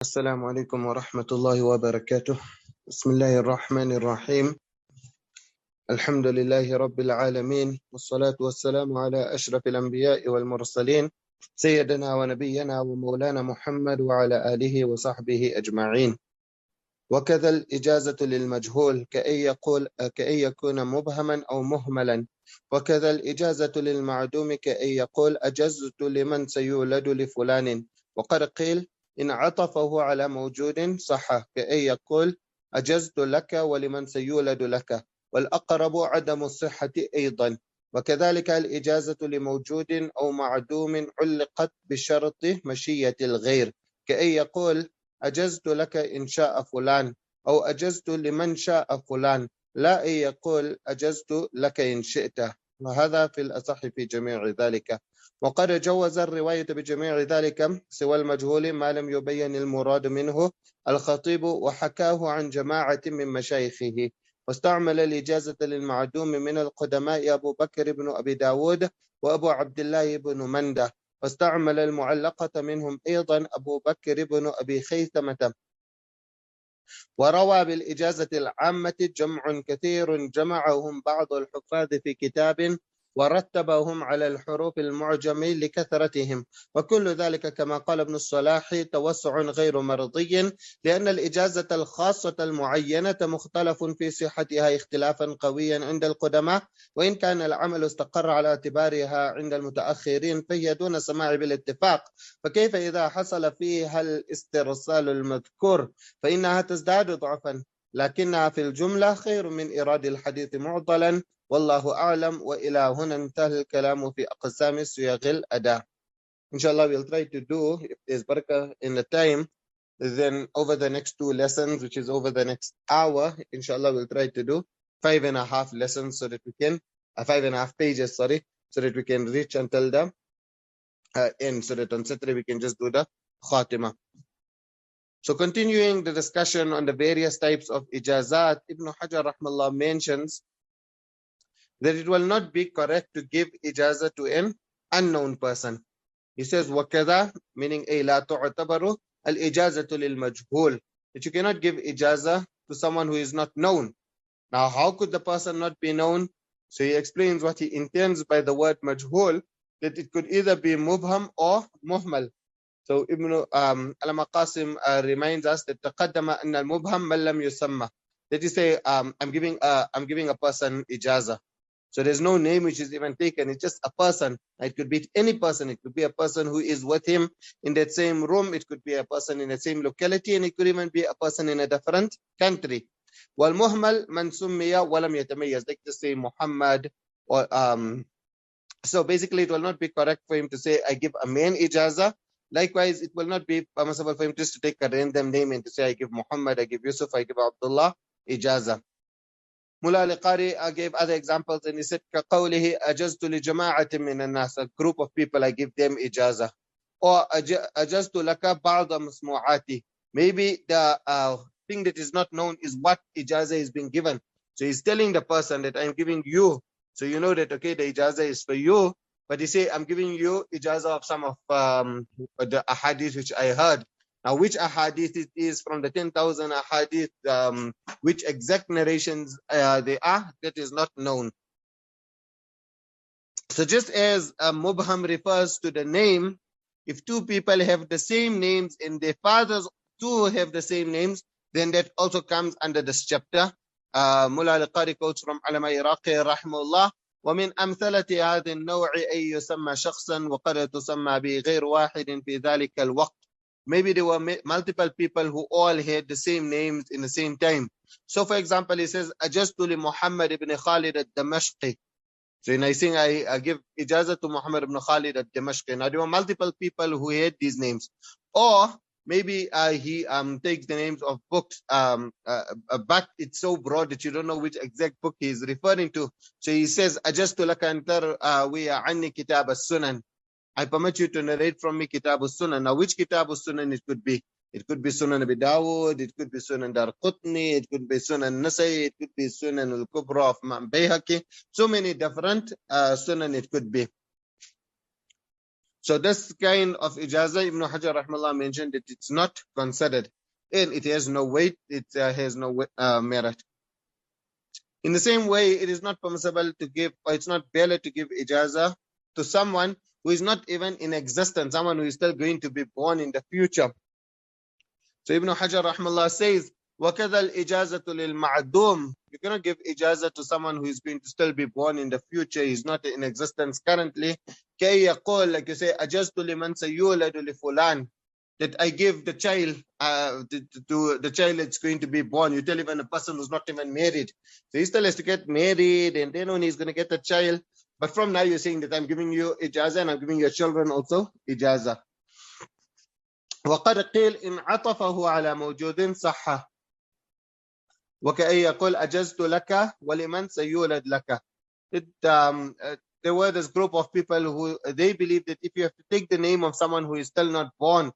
السلام عليكم ورحمة الله وبركاته. بسم الله الرحمن الرحيم. الحمد لله رب العالمين، والصلاة والسلام على أشرف الأنبياء والمرسلين سيدنا ونبينا ومولانا محمد وعلى آله وصحبه أجمعين. وكذا الإجازة للمجهول كأن يكون مبهما أو مهملا، وكذا الإجازة للمعدوم كأن يقول أجزت لمن سيولد لفلان، وقد قيل إن عطفه على موجود صح، كأن يقول أجزت لك ولمن سيولد لك، والأقرب عدم الصحة أيضا. وكذلك الإجازة لموجود أو معدوم علقت بشرط مشية الغير، كأن يقول أجزت لك إن شاء فلان، أو أجزت لمن شاء فلان، لا أن يقول أجزت لك إن شئت. وهذا في الأصح في جميع ذلك. وقد جوز الرواية بجميع ذلك سوى المجهول ما لم يبين المراد منه الخطيب، وحكاه عن جماعة من مشايخه. واستعمل الإجازة للمعدوم من القدماء أبو بكر بن أبي داود وأبو عبد الله بن منده، واستعمل المعلقة منهم أيضا أبو بكر بن أبي خيثمة. وروى بالإجازة العامة جمع كثير جمعهم بعض الحفاظ في كتاب ورتبهم على الحروف المعجم لكثرتهم، وكل ذلك كما قال ابن الصلاح توسع غير مرضي، لأن الإجازة الخاصة المعينة مختلف في صحتها اختلافا قويا عند القدماء، وإن كان العمل استقر على اعتبارها عند المتأخرين فهي دون سماع بالاتفاق. فكيف إذا حصل فيها الاسترسال المذكور فإنها تزداد ضعفا، لكنها في الجملة خير من إيراد الحديث معضلا، والله أعلم. وإلى هنا انتهى الكلام في أقسام صيغ الأداء. Inshallah, we'll try to do, if there's barakah in the time, then over the next 2 lessons, which is over the next hour, inshallah, we'll try to do 5.5 lessons so that we can, 5.5 pages, sorry, so that we can reach until the end, so that on Saturday we can just do the khatima. So continuing the discussion on the various types of ijazat, Ibn Hajar rahmallah mentions that it will not be correct to give ijazah to an unknown person. He says, وَكَذَا, meaning أي لا تعتبر الإجازة للمجهول, that you cannot give ijazah to someone who is not known. Now, how could the person not be known? So he explains what he intends by the word majhul, that it could either be mubham or muhmal. So Ibn al-Maqasim reminds us that تقدم أن المبهم من لم يسمى. That is say, I'm giving a person ijazah. So there's no name which is even taken. It's just a person. It could be any person. It could be a person who is with him in that same room. It could be a person in the same locality, and it could even be a person in a different country. والمهمل من سمي ولم يتميز. Like to say Muhammad or so basically it will not be correct for him to say I give a man ijazah. Likewise, it will not be permissible for him just to take a random name and to say I give Muhammad, I give Yusuf, I give Abdullah ijazah. Mullah al-Qari gave other examples and he said كقوله أجزت لجماعة من الناس, a group of people I give them ijazah. Or أجزت لك بعض مسموعاتي, maybe the thing that is not known is what ijazah is being given. So he's telling the person that I'm giving you, so you know that okay, the ijazah is for you, but he say I'm giving you ijazah of some of the ahadith which I heard. Now, which ahadith it is from the 10,000 ahadith, which exact narrations they are, that is not known. So just as mubham refers to the name, if two people have the same names and their fathers too have the same names, then that also comes under this chapter. Mullah al-Qari quotes from Alama Iraqi rahimahullah, ومن أمثلة هذا النوع أن يسمى شخصا وقد تسمى بغير واحد في ذلك الوقت. Maybe there were multiple people who all had the same names in the same time. So for example, he says, أجزت لمحمد ibn Khalid al-Damashqi. So in I saying I give ijazah to Muhammad ibn Khalid al-Damashqi. Now there were multiple people who had these names. Or maybe he takes the names of books, but it's so broad that you don't know which exact book he is referring to. So he says, أجزت لك أن تروي عني كتاب السنن. I permit you to narrate from me Kitab al-Sunan. Now, which Kitab al-Sunan it could be? It could be Sunan Abi Dawud, it could be Sunan Darqutni, it could be Sunan Nasai, it could be Sunan al-Kubra of Imam Bayhaqi. So many different Sunan it could be. So this kind of ijazah, Ibn Hajar rahimahullah mentioned that it's not considered, and it has no weight, it has no merit. In the same way, it is not permissible to give, or it's not valid to give ijazah to someone who is not even in existence, someone who is still going to be born in the future. So Ibn Hajar rahimahullah says, وَكَذَا الْإِجَازَةُ لِلْمَعْدُومِ. You cannot give ijazah to someone who is going to still be born in the future. He's not in existence currently. كَيْ يَقول, like you say, أَجَزْتُ لِمَنْ سَيُولَدُ لِفُلَانٍ. That I give the child to the child that's going to be born. You tell even a person who's not even married. So he still has to get married, and then when he's going to get a child. But from now you're saying that I'm giving you ijazah and I'm giving your children also ijazah. وقد قيل إن عطفه على موجود صح وكأي يقول أجزت لك ولمن سيولد لك. There were this group of people who they believe that if you have to take the name of someone who is still not born,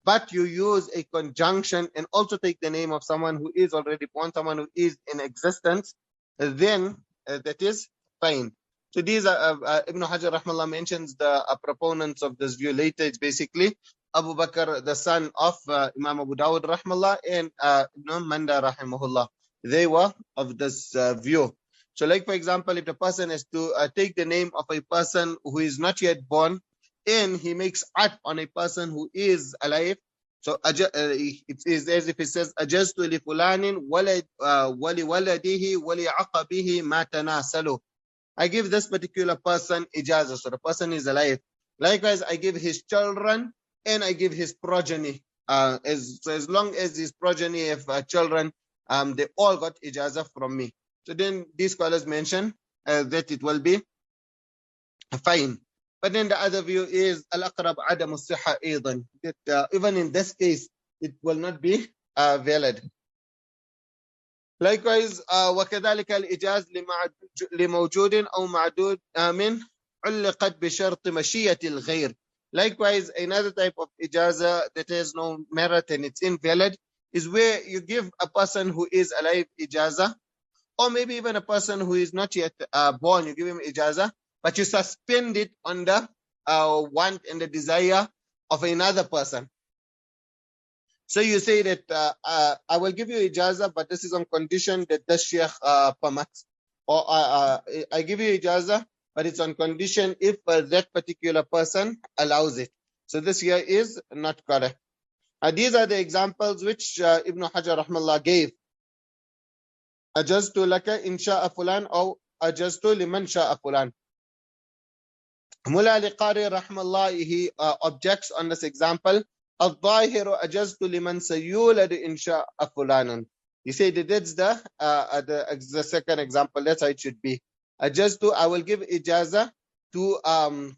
but you use a conjunction and also take the name of someone who is already born, someone who is in existence, then that is fine. So these are Ibn Hajar rahmallah mentions the proponents of this view later. It's basically Abu Bakr, the son of Imam Abu Dawud rahmallah, and Ibn Manda rahimahullah. They were of this view. So like for example, if the person is to take the name of a person who is not yet born, and he makes at on a person who is alive, so it is as if it says أجزت لفلان ولولده ولعقبه ما تناسلوا. I give this particular person ijazah, so the person is alive. Likewise, I give his children and I give his progeny. As long as his progeny have children, they all got ijazah from me. So then these scholars mention that it will be fine. But then the other view is al-aqrab adam as-sihha aidan, that even in this case it will not be valid. Likewise, وكذلك الإجاز لموجود أو معدود من علقت بشرط مشيئة الغير. Likewise, another type of ijazah that has no merit and it's invalid is where you give a person who is alive ijazah, or maybe even a person who is not yet born, you give him ijazah, but you suspend it on the want and the desire of another person. So you say that I will give you ijazah, but this is on condition that the sheikh permits. Or I give you ijazah, but it's on condition if that particular person allows it. So this here is not correct. These are the examples which Ibn Hajar rahmallah gave. Ajaztu laka in sha'a fulan or ajaztu liman sha'a fulan. Mullah al-Qari rahmallah, he objects on this example. الظاهر أجزت لمن سيولد إن شاء فلان. You say that that's the second example. That's how it should be. Ajaztu, I will give ijazah to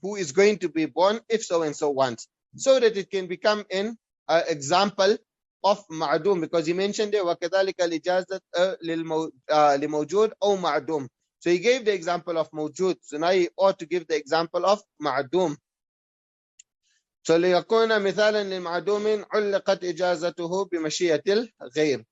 who is going to be born if so and so wants, so that it can become an example of ma'dum, because he mentioned there وكذلك الإجازة لموجود أو معدوم. So he gave the example of mawjud. So now he ought to give the example of ma'dum. So ليكون مثالا للمعدوم علقت إجازته بمشيئة الغير.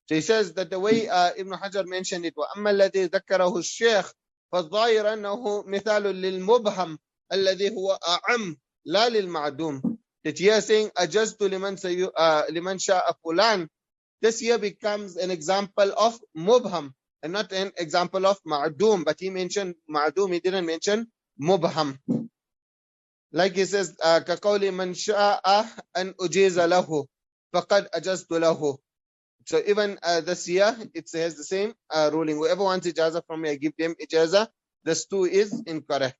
So he says that the way Ibn Hajar mentioned it, وأما الذي ذكره الشيخ فالظاهر أنه مثال للمبهم الذي هو أعم لا للمعدوم. That here saying أجزت لمن شاء فلان, this here becomes an example of mubham and not an example of ma'dum. But he mentioned ma'dum, he didn't mention mubham. Like he says, كَقَوْلِ مَنْ شَاءَ أَنْ أُجِيزَ لَهُ فَقَدْ أَجَزْتُ لَهُ. So even this year, it has the same ruling. Whoever wants ijazah from me, I give them ijazah. This too is incorrect.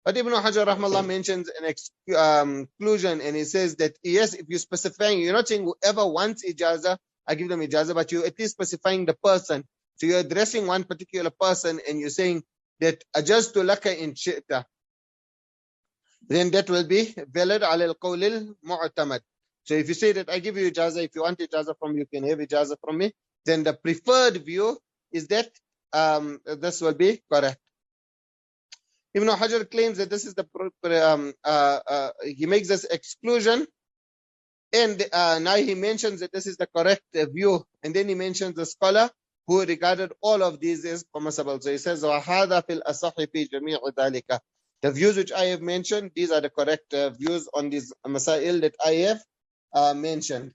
But Ibn Hajar rahmallah mentions an exclusion, and he says that yes, if you're specifying, you're not saying whoever wants ijazah, I give them ijazah, but you're at least specifying the person. So you're addressing one particular person, and you're saying that أَجَزْتُ لَكَ إِنْ شِئْتَ. Then that will be valid ala al-qawl al-mu'tamad. So if you say that I give you ijazah, if you want ijazah from me, you can have ijazah from me, then the preferred view is that this will be correct. Ibn Hajar claims that this is the he makes this exclusion, and now he mentions that this is the correct view, and then he mentions the scholar who regarded all of these as permissible. So he says وَهَذَا فِي الْأَصَحِّ فِي جَمِيعِ ذَلِكَ. The views which I have mentioned, these are the correct views on these masail that I have mentioned.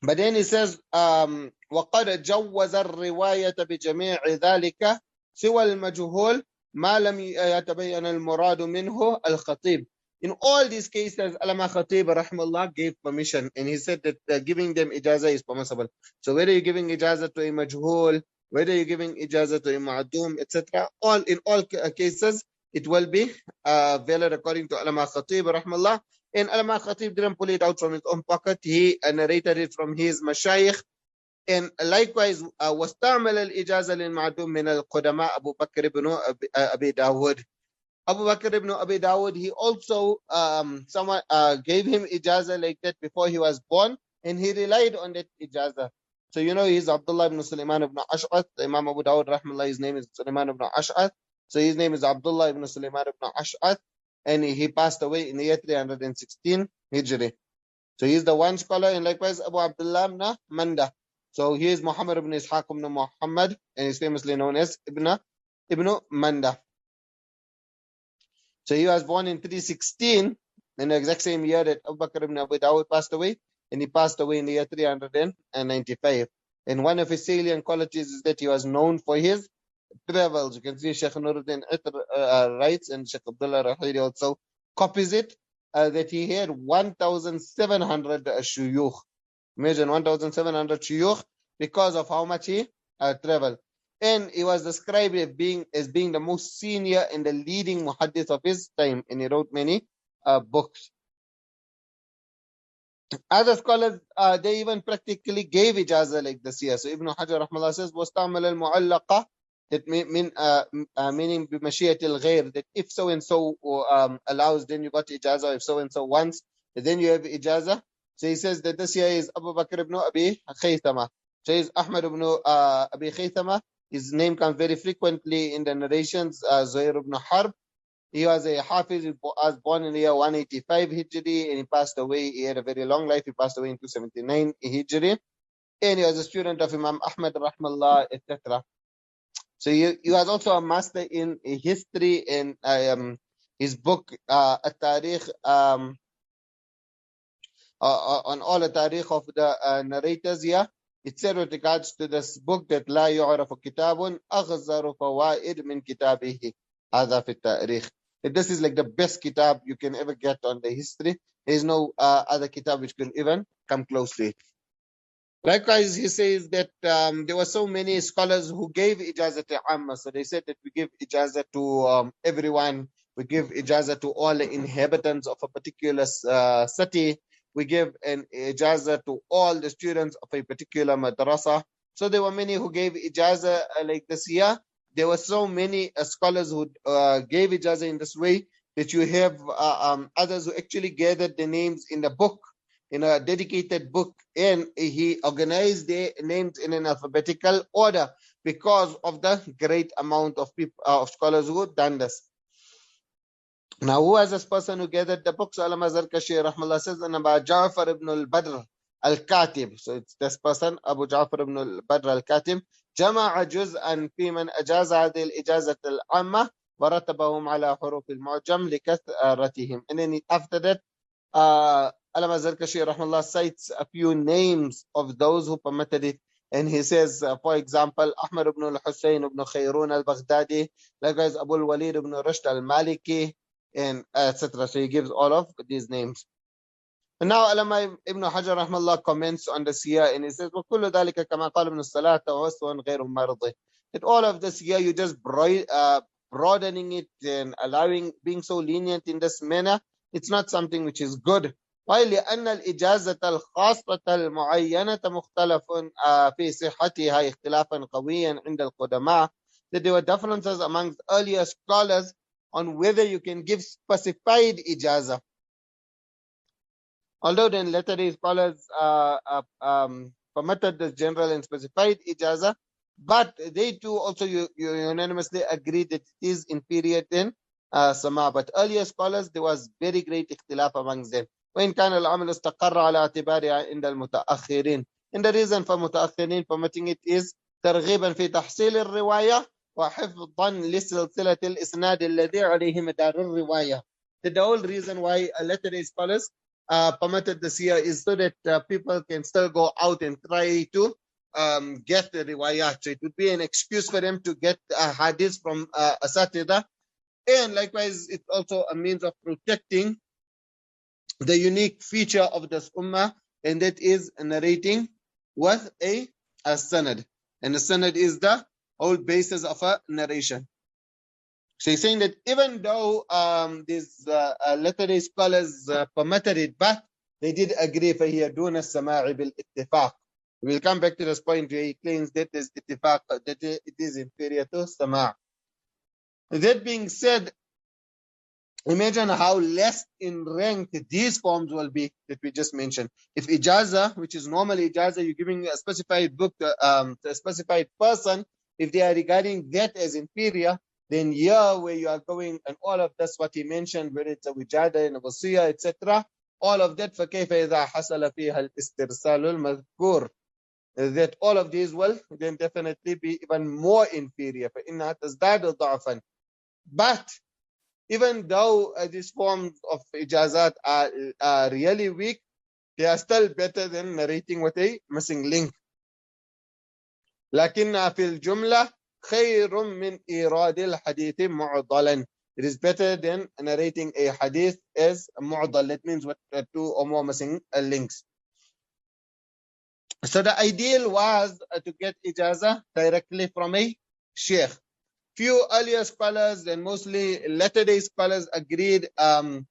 But then he says, وَقَدْ جَوَّزَ الرِّوَايَةَ بِجَمِيعِ ذَلِكَ سِوَى الْمَجْهُولِ مَا لَمْ يَتَبَيَّنَ الْمُرَادُ مِنْهُ الْخَطِيبِ. In all these cases, Allama Khatib rahimahullah gave permission, and he said that giving them ijazah is permissible. So whether you're giving ijazah to a majhul, whether you're giving ijazah to a ma'dum, etc., in all cases, it will be valid according to Allama Khatib rahimahullah. And Allama Khatib didn't pull it out from his own pocket. He narrated it from his mashayikh. And likewise, واستعمل الإجازة للمعدوم من القدماء أبو بكر بن أبي داود. Abu Bakr ibn Abi Dawud, he also, someone gave him ijazah like that before he was born, and he relied on that ijazah. So he's Abdullah ibn Sulaiman ibn Ash'ath. Imam Abu Dawud rahimahullah, his name is Sulaiman ibn Ash'ath. So his name is Abdullah ibn Sulaiman ibn Ash'ath, and he passed away in the year 316 Hijri. So he's the one scholar, and likewise Abu Abdullah ibn Manda. So he is Muhammad ibn Ishaq ibn Muhammad, and he's famously known as Ibn Manda. So he was born in 316, in the exact same year that Abu Bakr ibn Abi Dawud passed away, and he passed away in the year 395. And one of his salient qualities is that he was known for his travels. You can see Sheikh Nuruddin writes, and Sheikh Abdullah Rahiri also copies it, that he had 1,700 shuyukh. Imagine 1,700 shuyukh because of how much he traveled. And he was described as being the most senior and the leading muhaddith of his time, and he wrote many books. Other scholars, they even practically gave ijazah like this here. So Ibn Hajar rahmallah says, وَاسْتَعْمَلَ الْمُعَلَّقَةِ, that meaning بِمَشِيَةِ الْغَيْرِ, that if so-and-so allows, then you got ijazah. If so-and-so wants, then you have ijazah. So he says that this here is Abu Bakr ibn Abi Khaythama. So he's Ahmad ibn Abi Khaythama. His name comes very frequently in the narrations. Zuhair ibn Harb. He was a Hafiz. He was born in the year 185 Hijri, and he passed away. He had a very long life. He passed away in 279 Hijri. And he was a student of Imam Ahmad rahmallah, etc. So he was also a master in history, and his book, At-Tarikh, on all the Tarikh of the narrators here. It said with regards to this book that لا يعرف كتاب أغزر فوائد من كتابه هذا في التاريخ. This is like the best kitab you can ever get on the history. There is no other kitab which can even come close to it. Likewise, he says that there were so many scholars who gave ijazah to Amma. So they said that we give ijazah to everyone. We give ijazah to all the inhabitants of a particular city. We give an ijazah to all the students of a particular madrasa. So there were many who gave ijazah like this year. There were so many scholars who gave ijazah in this way that you have others who actually gathered the names in a book, in a dedicated book, and he organized their names in an alphabetical order because of the great amount of people, of scholars who had done this. Now, who was this person who gathered the books? Allama Zarkashi rahmallah says, and about Ja'far ibn al-Badr al-Katib. So it's this person, Abu Ja'far ibn al-Badr al-Katib. جمع جزءا في من أجاز هذه الإجازة العامة ورتبهم على حروف المعجم لكثرتهم. And then after that, Allama Zarkashi rahmallah cites a few names of those who permitted it. And he says, for example, Ahmad ibn al-Hussein ibn Khayrun al-Baghdadi, likewise Abu al-Walid ibn Rushd al-Maliki, and etc. So he gives all of these names. And now Allama Ibn Hajar rahmallah comments on this here, and he says, وَكُلُّ ذَلِكَ كَمَا قَالَ ابْنُ الصَّلَاةَ وَوَسْوًا غَيْرُ مَرْضٍ. That all of this here, you just broadening it and being so lenient in this manner, it's not something which is good. Why? لأن الإجازة الخاصة المعينة مختلف في صحتها اختلافا قويا عند القدماء. That there were differences amongst earlier scholars on whether you can give specified ijazah. Although then later day scholars permitted the general and specified ijazah, but they too also unanimously agreed that it is inferior than sama. But earlier scholars, there was very great ikhtilaf amongst them. وإن كان العمل استقر على اعتبارها عند المتأخرين. And the reason for متأخرين permitting it is ترغيبا في تحصيل الرواية وحفظا لسلسلة الإسناد الذي عليه مدار الرواية. The whole reason why latter-day scholars permitted this here is so that people can still go out and try to get the riwayat. So it would be an excuse for them to get hadith from asatida. And likewise, it's also a means of protecting the unique feature of this ummah, and that is narrating with a sanad. And the sanad is the whole basis of a narration. So he's saying that even though these latter-day scholars permitted it, but they did agree for here دون السماع بالاتفاق. We'll come back to this point where he claims that there's ittifaq, that it is inferior to sama'. That being said, imagine how less in rank these forms will be that we just mentioned. If ijazah, which is normally ijazah, you're giving a specified book to a specified person, if they are regarding that as inferior, then here where you are going and all of that's what he mentioned, whether it's a wijada and a wasiyah, etc., all of that, فَكَيْفَ إِذَا حَصَلَ فِيهَا الْإِسْتِرْسَالُ الْمَذْكُورِ, that all of these will then definitely be even more inferior. فَإِنَّهَا تَزْدَادُ ضَعْفًا. But even though these forms of ijazat are really weak, they are still better than narrating with a missing link. لكنها في الجملة خير من إيراد الحديث معضلا. It is better than narrating a hadith as mu'dal. That means with two or more missing links. So the ideal was to get ijazah directly from a sheikh. Few earlier scholars and mostly latter-day scholars agreed to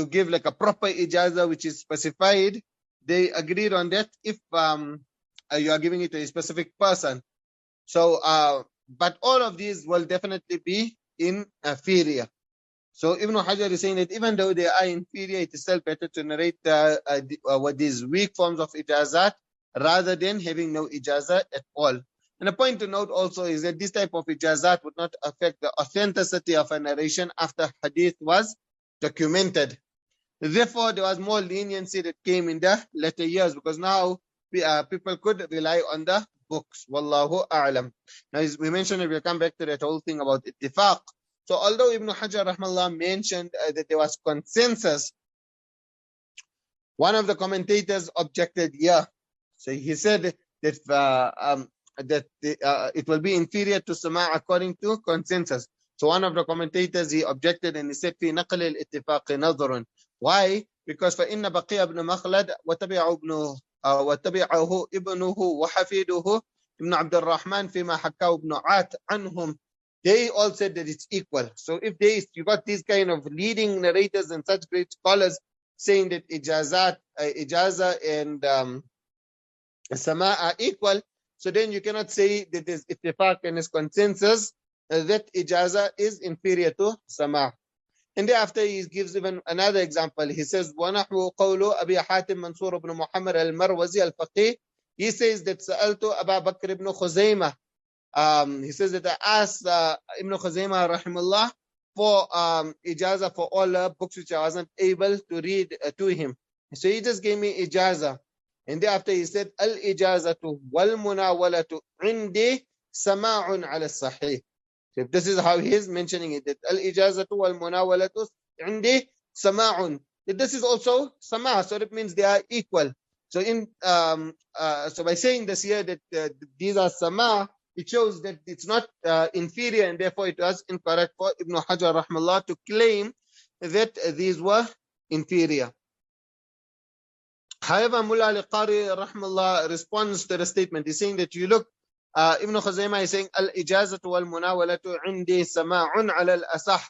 give like a proper ijazah which is specified. They agreed on that if you are giving it to a specific person. So, but all of these will definitely be inferior. So Ibn Hajar is saying that even though they are inferior, it is still better to narrate what these weak forms of ijazat rather than having no ijazah at all. And a point to note also is that this type of ijazat would not affect the authenticity of a narration after hadith was documented. Therefore, there was more leniency that came in the later years because now people could rely on the books. Wallahu a'lam. Now, as we mentioned, we'll come back to that whole thing about ittifaq. So, although Ibn Hajar rahmallah mentioned that there was consensus, one of the commentators objected here. So he said that it will be inferior to sama' according to consensus. So one of the commentators, he objected and he said في نقل الاتفاق نظر. Why? Because فإن بقي ابن مخلد وتبعه ابنه وحفيده ابن عبد الرحمن فيما حكاه ابن عات عنهم. They all said that it's equal. So if you got these kind of leading narrators and such great scholars saying that ijazah and sama' are equal, so then you cannot say that there's ittifaq and there's consensus that ijazah is inferior to sama'. And thereafter he gives even another example. He says, وَنَحْوُ قَوْلُ أَبِي حَاتِمْ مَنْصُورُ بْنُ مُحَمَّدْ الْمَرْوَزِي الْفَقِيهِ. He says that سَأَلْتُ أَبَا بَكْرِ ibn Khuzaymah. He says that I asked Ibn Khuzaymah rahimahullah for ijazah for all books which I wasn't able to read to him. So he just gave me ijazah. And thereafter he said, Al-ijazatu wal-munawalatu indi sama'un ala sahih. So if this is how he is mentioning it, that Al-ijazatu wal-munawalatu indi sama'un. This is also sama', so that means they are equal. So so by saying this here that these are sama', it shows that it's not inferior, and therefore it was incorrect for Ibn Hajar rahmallah to claim that these were inferior. However, Mullah al-Qari rahmallah responds to the statement. He's saying that you look, Ibn Khuzaymah is saying, Al-ijazatu wal-munawalatu indi sama'un ala al-asah.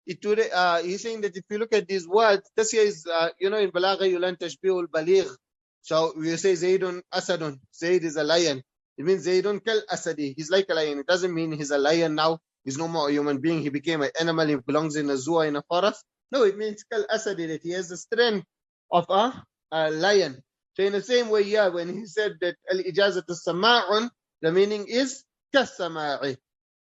He's saying that if you look at these words, this here is, in Balagha you learn tashbih al-baligh. So we say Zaydun Asadun. Zayd is a lion. It means Zaydun kal asadi. He's like a lion. It doesn't mean he's a lion now. He's no more a human being. He became an animal. He belongs in a zoo or in a forest. No, it means kal asadi, that he has the strength of a lion. So in the same way, yeah, when he said that al-ijazatu sama'un, the meaning is kas-sama'i.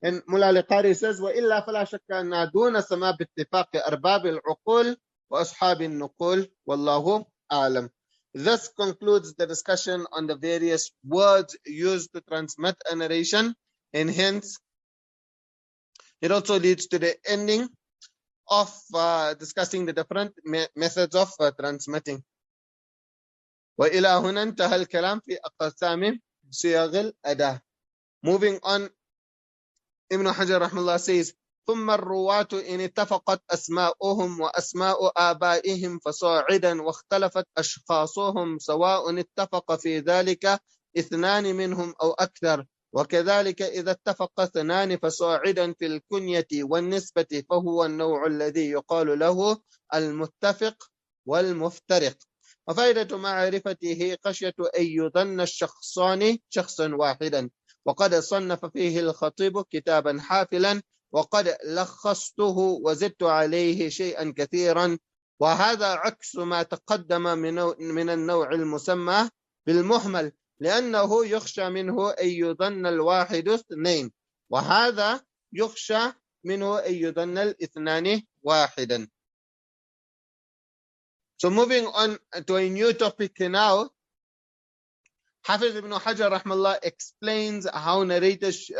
And Mullah al-Qari says, وَإِلَّا فَلَا شَكَّ أَنَّا دُونَ سَمَا بِاتِّفَاقِ أَرْبَابِ الْعُقُولِ وَأَصْحَابِ النُّقُولِ وَاللَّهُ أَعْلَمُ. This concludes the discussion on the various words used to transmit a narration, and hence It also leads to the ending of discussing the different methods of transmitting. وإلى هنا انتهى الكلام في أقسام صيغ الأداة. Moving on, Ibn Hajar rahimahullah says, ثم الرواة إن اتفقت أسماؤهم وأسماء آبائهم فصاعدا واختلفت أشخاصهم سواء اتفق في ذلك اثنان منهم أو أكثر، وكذلك إذا اتفق اثنان فصاعدا في الكنية والنسبة فهو النوع الذي يقال له المتفق والمفترق. وفائدة معرفته خشية أن يظن الشخصان شخصا واحدا، وقد صنف فيه الخطيب كتابا حافلا، وقد لخصته وزدت عليه شيئا كثيرا، وهذا عكس ما تقدم من النوع المسمى بالمهمل، لأنه يخشى منه أن يظن الواحد اثنين، وهذا يخشى منه أن يظن الاثنان واحدا. So moving on to a new topic now, Hafiz ibn Hajar rahmallah explains how narrators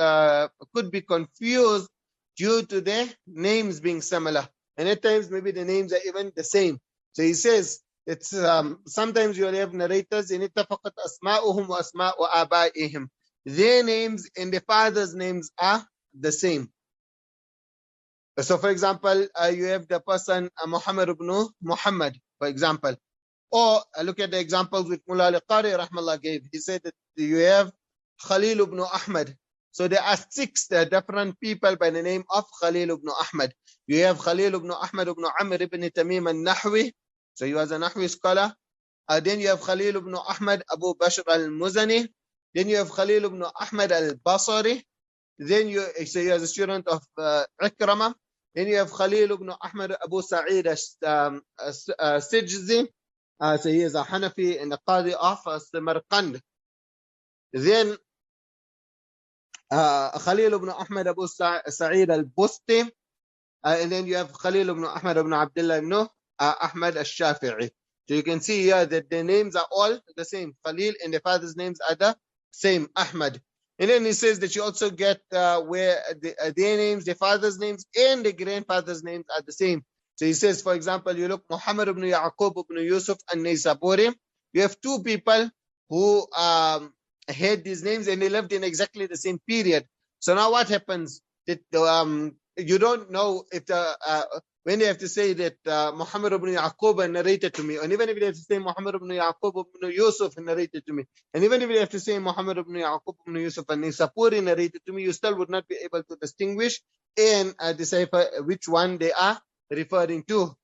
could be confused due to their names being similar. And at times maybe the names are even the same. So he says it's sometimes you will have narrators in ittafaqat asma'uhum wa asma'u aba'ihim. Their names and the father's names are the same. So for example, you have the person Muhammad ibn Muhammad, for example. Or look at the examples which Mullah al-Qari rahmallah gave. He said that you have Khalil ibn Ahmad. So there are 6 different people by the name of Khalil ibn Ahmad. You have Khalil ibn Ahmad ibn Amr ibn Tamim al-Nahwi. So he was a Nahwi scholar. Then you have Khalil ibn Ahmad Abu Bashr al-Muzani. Then you have Khalil ibn Ahmad al-Basri. Then he was a student of Ikramah. Then you have Khalil ibn Ahmad Abu Sa'id al-Sijzi. So he is a Hanafi and the Qadi of Samarkand. Then Khalil ibn Ahmad Abu Sa'id al-Busti. And then you have Khalil ibn Ahmad ibn Abdullah ibn Ahmad al-Shafi'i. So you can see here that the names are all the same. Khalil and the father's names are the same, Ahmad. And then he says that you also get where their names, their father's names, and the grandfather's names are the same. So he says, for example, you look Muhammad ibn Yaqub ibn Yusuf an-Naysaburi. You have 2 people who had these names and they lived in exactly the same period. So now what happens? That you don't know if when they have to say that Muhammad ibn Yaqub narrated to me, and even if they have to say Muhammad ibn Yaqub ibn Yusuf narrated to me, and even if they have to say Muhammad ibn Yaqub ibn Yusuf an-Naysaburi narrated to me, you still would not be able to distinguish and decipher which one they are referring to.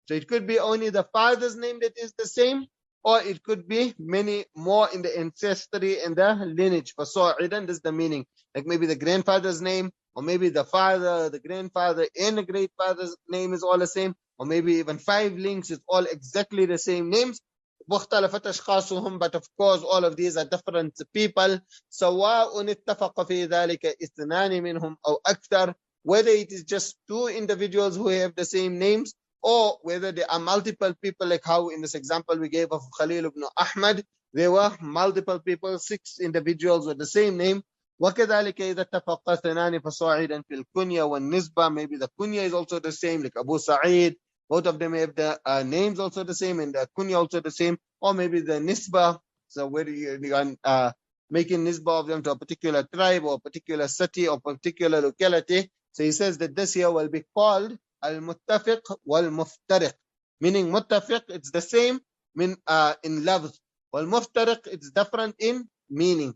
So it could be only the father's name that is the same, or it could be many more in the ancestry and the lineage. For sa'idan, this is the meaning. Like maybe the grandfather's name, or maybe the father, the grandfather, and the great father's name is all the same, or maybe even 5 links is all exactly the same names. But of course all of these are different people. سواء اتفق في ذلك اثنان منهم أو أكثر, whether it is just 2 individuals who have the same names, or whether there are multiple people, like how in this example we gave of Khalil ibn Ahmad, there were multiple people, 6 individuals with the same name. وكذلك إذا اتفق اثنان فصاعدا في الكنية والنسبة, maybe the kunya is also the same, like Abu Sa'id, both of them have the names also the same and the kunya also the same, or maybe the nisba, so where you are making nisba of them to a particular tribe or a particular city or particular locality. So he says that this here will be called al-muttafiq wal-muftariq, meaning muttafiq, it's the same in lafz, wal-muftariq, it's different in meaning.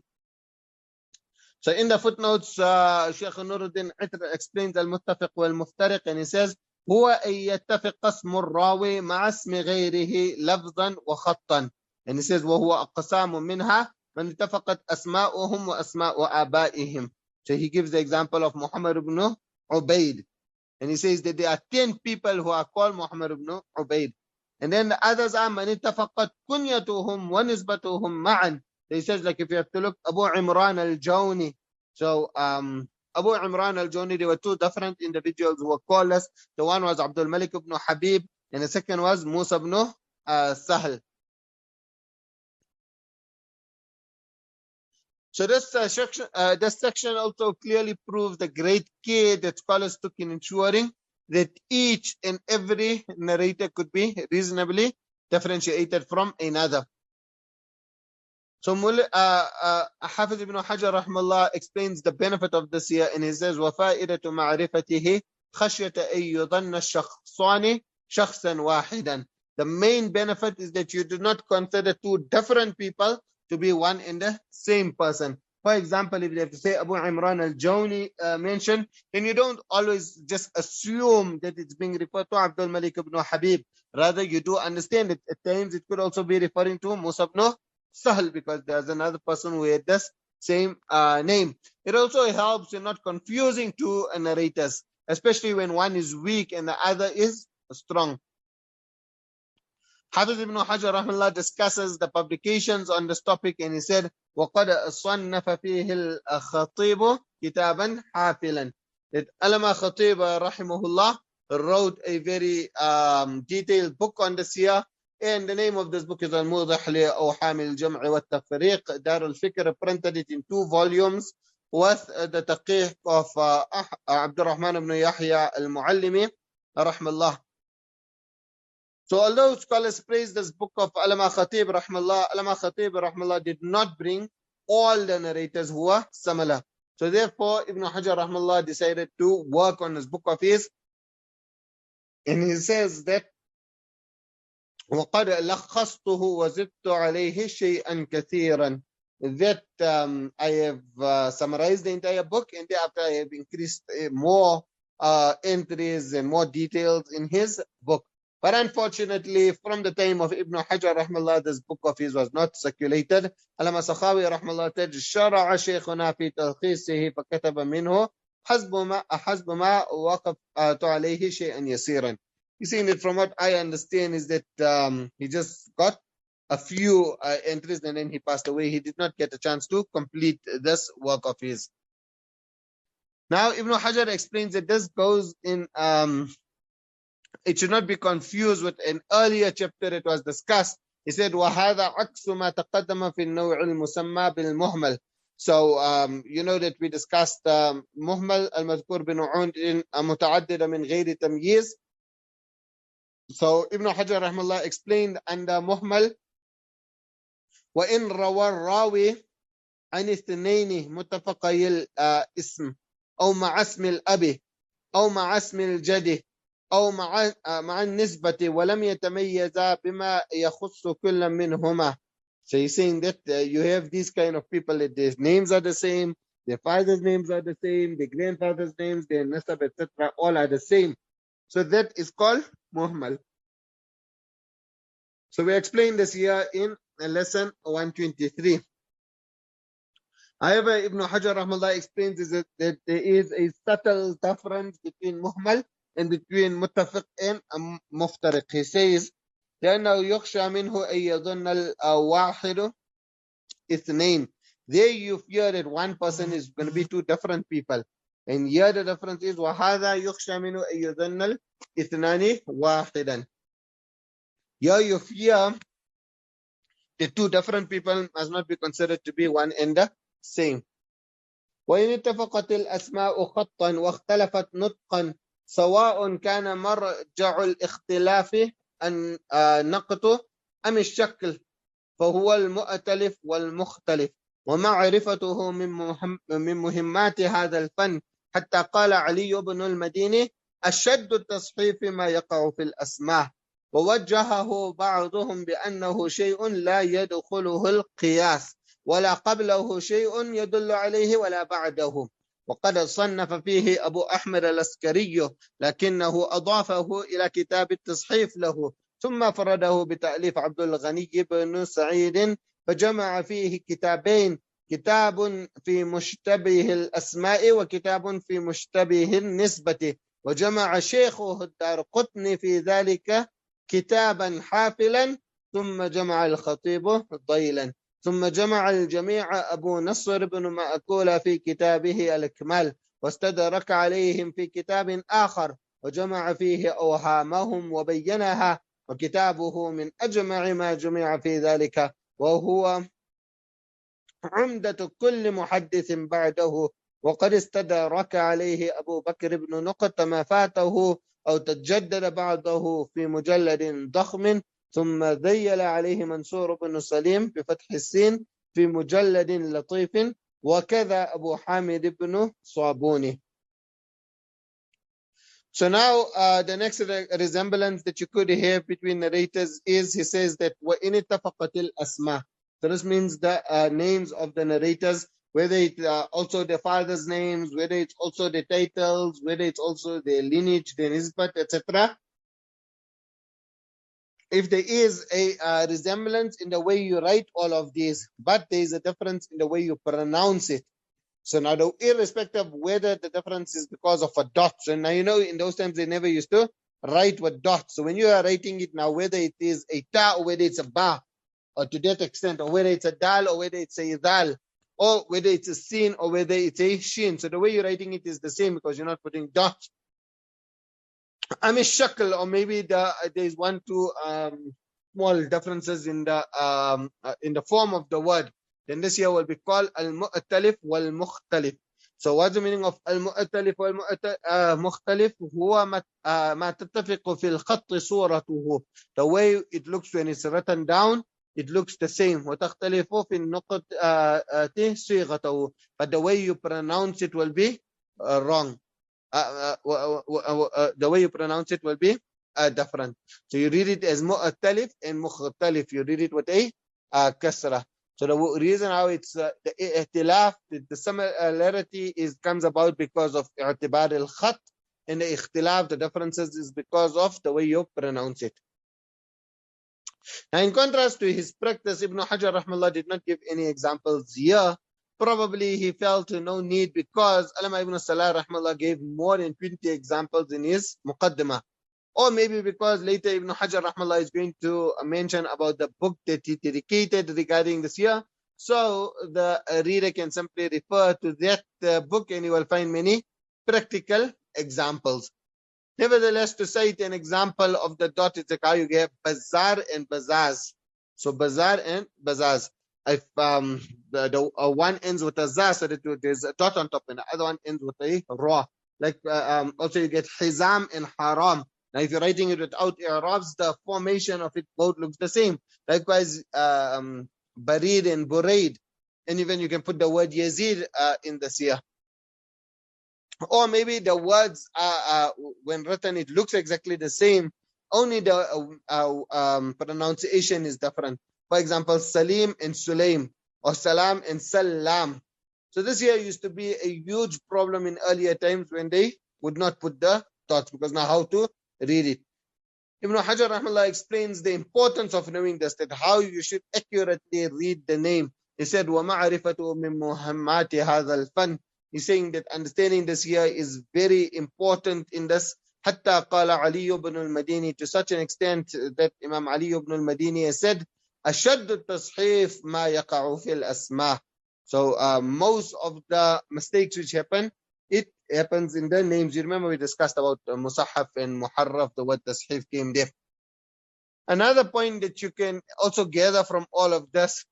So in the footnotes, Shaykh Nuruddin Itr explains al-muttafiq wal-muftariq, and he says هو أن يتفق اسم الراوي مع اسم غيره لفظا وخطا. And he says وهو أقسام منها من اتفقت أسماؤهم وأسماء آبائهم. So he gives the example of Muhammad ibn Ubaid. And he says that there are 10 people who are called Muhammad ibn Ubaid. And then the others are من اتفقت كنيتهم ونسبتهم معا. So he says, like if you have to look, Abu Imran al-Jawni. So Abu Imran al-Jawni, there were 2 different individuals who were called us. The one was Abdul Malik ibn Habib, and the second was Musa ibn Sahl. So this section also clearly proves the great care that scholars took in ensuring that each and every narrator could be reasonably differentiated from another. So Hafiz ibn Hajar rahmallah explains the benefit of this here, and he says, وَفَائِدَةُ مَعْرِفَتِهِ خَشْيَةَ أَن يُظَنَّ الشَّخْصَانِ شَخْصًا وَاحِدًا. The main benefit is that you do not consider two different people to be one and the same person. For example, if you have to say Abu Imran al-Jawni mentioned, then you don't always just assume that it's being referred to Abdul Malik ibn Habib. Rather, you do understand that at times it could also be referring to Musa ibn Sahal, because there's another person who had this same name. It also helps in not confusing two narrators, especially when one is weak and the other is strong. Hafiz ibn Hajar rahmallah discusses the publications on this topic, and he said, وَقَدْ صَنَّفَ فِيهِ الْخَطِيبُ كِتَابًا حَافِلًا. That Allama Khatib rahimahullah wrote a very detailed book on this here, and the name of this book is Al-Mudhih li-Awham al-Jam'i wa-Tafriq. Dar al-Fikr printed it in 2 volumes with the taqiq of Abdurrahman ibn Yahya al-Muallimi rahmallah. So although scholars praise this book of Allama Khatib rahmallah did not bring all the narrators who are similar. So therefore Ibn Hajar rahmallah decided to work on this book of his, and he says that وَقَدْ لَخَّصْتُهُ وَزِدْتُ عَلَيْهِ شَيْئًا كَثِيرًا. That I have summarized the entire book, and thereafter I have increased more entries and more details in his book. But unfortunately, from the time of Ibn Hajar rahmallah, this book of his was not circulated. Allama Sakhawi rahmallah said, شَرَعَ شَيْخُنَا فِي تَلْخِيصِهِ فَكَتَبَ مِنْهُ حَسْبُ مَا وَقَفْتُ عَلَيْهِ شَيْئًا يَسِيرًا. You see, that from what I understand is that he just got a few entries and then he passed away. He did not get a chance to complete this work of his. Now Ibn Hajar explains that this goes in, it should not be confused with an earlier chapter that was discussed. He said, وَهَذَا عَكْسُ مَا تَقَدَّمَ فِي النَّوْعِ الْمُسَمَّى بِالْمُهْمَلِ. So, you know that we discussed مهمل المذكور بنعود متعددة من غير تمييز. So Ibn Hajar rahmallah explained under مهمل وإن روى الراوي عن اثنين متفقي الاسم أو مع اسم الأب أو مع اسم الجد أو مع النسبة ولم يتميزا بما يخص كل منهما. So he's saying that you have these kind of people that their names are the same, their father's names are the same, their grandfather's names, their nasab, etc. all are the same. So that is called muhmal. So we explained this here in lesson 123. However, Ibn Hajar rahmallah explains that there is a subtle difference between muhmal and between muttafiq and muftariq. He says, لأنه يخشى منه أن يظن الواحد اثنين. There you fear that one person is going to be 2 different people. And here the difference is وهذا يخشى منه أن يظن الاثنان واحدا. Here you fear the 2 different people must not be considered to be one and the same. وإن اتفقت الأسماء خطا واختلفت نطقا سواء كان مرجع الاختلاف النقط أم الشكل فهو المؤتلف والمختلف ومعرفته من مهمات هذا الفن حتى قال علي بن المديني أشد التصحيف ما يقع في الأسماء ووجهه بعضهم بأنه شيء لا يدخله القياس ولا قبله شيء يدل عليه ولا بعده. وقد صنف فيه أبو أحمد العسكري لكنه أضافه إلى كتاب التصحيف له ثم فرده بتأليف عبد الغني بن سعيد فجمع فيه كتابين، كتاب في مشتبه الأسماء وكتاب في مشتبه النسبة، وجمع شيخه الدارقطني في ذلك كتابا حافلا ثم جمع الخطيب ضيلا ثم جمع الجميع أبو نصر بن مأكول في كتابه الإكمال واستدرك عليهم في كتاب آخر وجمع فيه أوهامهم وبينها وكتابه من أجمع ما جمع في ذلك وهو عمدة كل محدث بعده وقد استدرك عليه أبو بكر بن نقط ما فاته أو تجدد بعضه في مجلد ضخم ثم ذيل عليه منصور بن سليم بفتح السين في مجلد لطيف وكذا أبو حامد بن صابوني. So now the next resemblance that you could have between narrators is, he says that وَإِنِ اتَّفَقَتِ الْأَسْمَاءِ. So this means the names of the narrators, whether it's also the father's names, whether it's also the titles, whether it's also the lineage, the nisbat, etc. If there is a resemblance in the way you write all of these, but there is a difference in the way you pronounce it. So now, irrespective of whether the difference is because of a dot. So now, you know, in those times, they never used to write with dots. So when you are writing it now, whether it is a ta or whether it's a ba, or to that extent, or whether it's a dal or whether it's a dal, or whether it's a sin or whether it's a shin. So the way you're writing it is the same because you're not putting dots. I mean, shakl, or maybe there's one, two small differences in the form of the word. Then this here will be called al-mu'talif wal-mukhtalif. So what's the meaning of al-mu'talif wal-mukhtalif? هو ما تتفق في الخط صورته. The way it looks when it's written down, it looks the same. وتختلف في النقط صيغته. But the way you pronounce it will be wrong. The way you pronounce it will be different. So you read it as mu'talif and mukhtalif. You read it with a kasra. So the reason how it's the ihtilaf, the similarity comes about because of i'tibar al-khat, and the ikhtilaf, the differences, is because of the way you pronounce it. Now, in contrast to his practice, Ibn Hajar rahmallah did not give any examples here. Probably he felt no need because Allama ibn Salah rahmallah gave more than 20 examples in his muqaddimah. Or maybe because later Ibn Hajar rahmallah is going to mention about the book that he dedicated regarding this year. So the reader can simply refer to that book and he will find many practical examples. Nevertheless, to cite an example of the dot, it's like how you get bazar and bazaz. So bazar and bazaz. If the one ends with a za, so that there's a dot on top, and the other one ends with a ra. Like also you get hizam and haram. Now, if you're writing it without i'rabs, the formation of it both looks the same. Likewise, barid and buraid, and even you can put the word yazid in the siyah. Or maybe the words when written, it looks exactly the same. Only the pronunciation is different. For example, Salim and Sulaim, or Salam and Salam. So this here used to be a huge problem in earlier times when they would not put the dots, because now how to read it. Ibn Hajar rahmallah explains the importance of knowing this, that how you should accurately read the name. He said, وَمَعْرِفَةُ مِن مُهَمَّاتِ هَذَا الْفَنِّ. He's saying that understanding this here is very important in this. حتى قال علي بن المديني, to such an extent that Imam Ali ibn al-Madini has said, أشد التصحيف ما يقع في الأسماء. So most of the mistakes which happen, it happens in the names. You remember we discussed about Musahaf and Muharraf, the word tasheef came there. Another point that you can also gather from all of this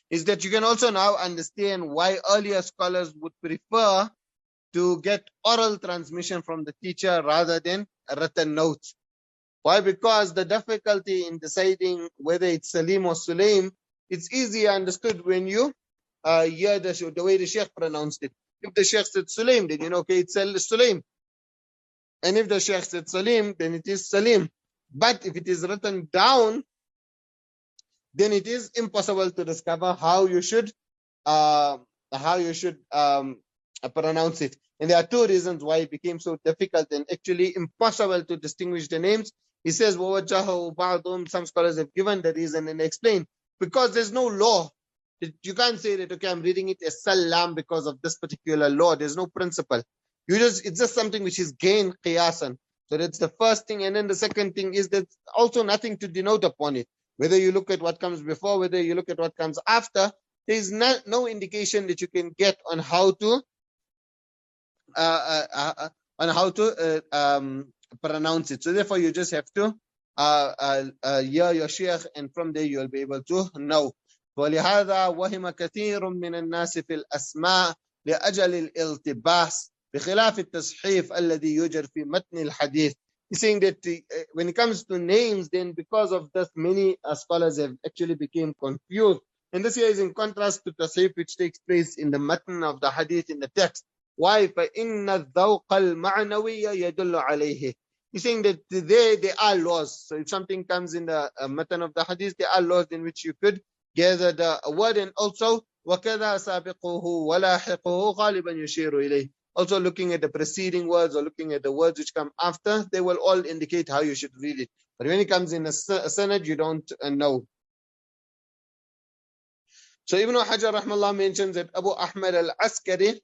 is that you can also now understand why earlier scholars would prefer to get oral transmission from the teacher rather than written notes. Why? Because the difficulty in deciding whether it's Salim or Sulaim, it's easier understood when you hear the way the Sheikh pronounced it. If the Sheikh said Sulaim, then you know, okay, it's Sulaim. And if the Sheikh said Salim, then it is Salim. But if it is written down, then it is impossible to discover how you should pronounce it. And there are two reasons why it became so difficult and actually impossible to distinguish the names. He says, وَوَجَّهُ بَعْضُهُم, some scholars have given the reason and explained. Because there's no law. You can't say that, okay, I'm reading it as Salam because of this particular law. There's no principle. It's just something which is gained qiyasan. So that's the first thing. And then the second thing is that also nothing to denote upon it. Whether you look at what comes before, whether you look at what comes after, there is no indication that you can get on how to pronounce it. So therefore, you just have to hear your sheikh, and from there you'll be able to know. ولهذا وهم كثير من الناس في الأسماء لأجل الالتباس بخلاف التصحيف الذي يوجد في متن الحديث. He's saying that when it comes to names, then because of this, many scholars have actually become confused. And this here is in contrast to tasheef which takes place in the matn of the hadith, in the text. Why? فَإِنَّ الذَّوْقَ الْمَعْنَوِيَّ يَدُلُّ عَلَيْهِ. He's saying that there are laws. So if something comes in the matn of the hadith, there are laws in which you could gather the word. And also وَكَذَا سَابِقُهُ وَلَاحِقُهُ غَالِبًا يُشِيرُ إِلَيْهِ. Also looking at the preceding words or looking at the words which come after, they will all indicate how you should read it. But when it comes in a sanad, you don't know. So Ibn Hajar rahmallah mentions that Abu Ahmad al-Askari,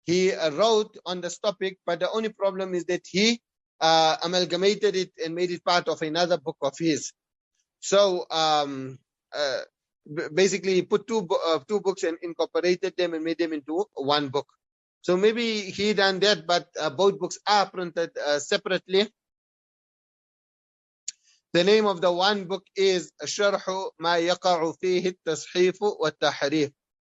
he wrote on this topic, but the only problem is that he amalgamated it and made it part of another book of his. So basically he put two books and incorporated them and made them into one book. So maybe he done that, but both books are printed separately. The name of the one book is شرح ما يقع فيه التصحيف والتحريف.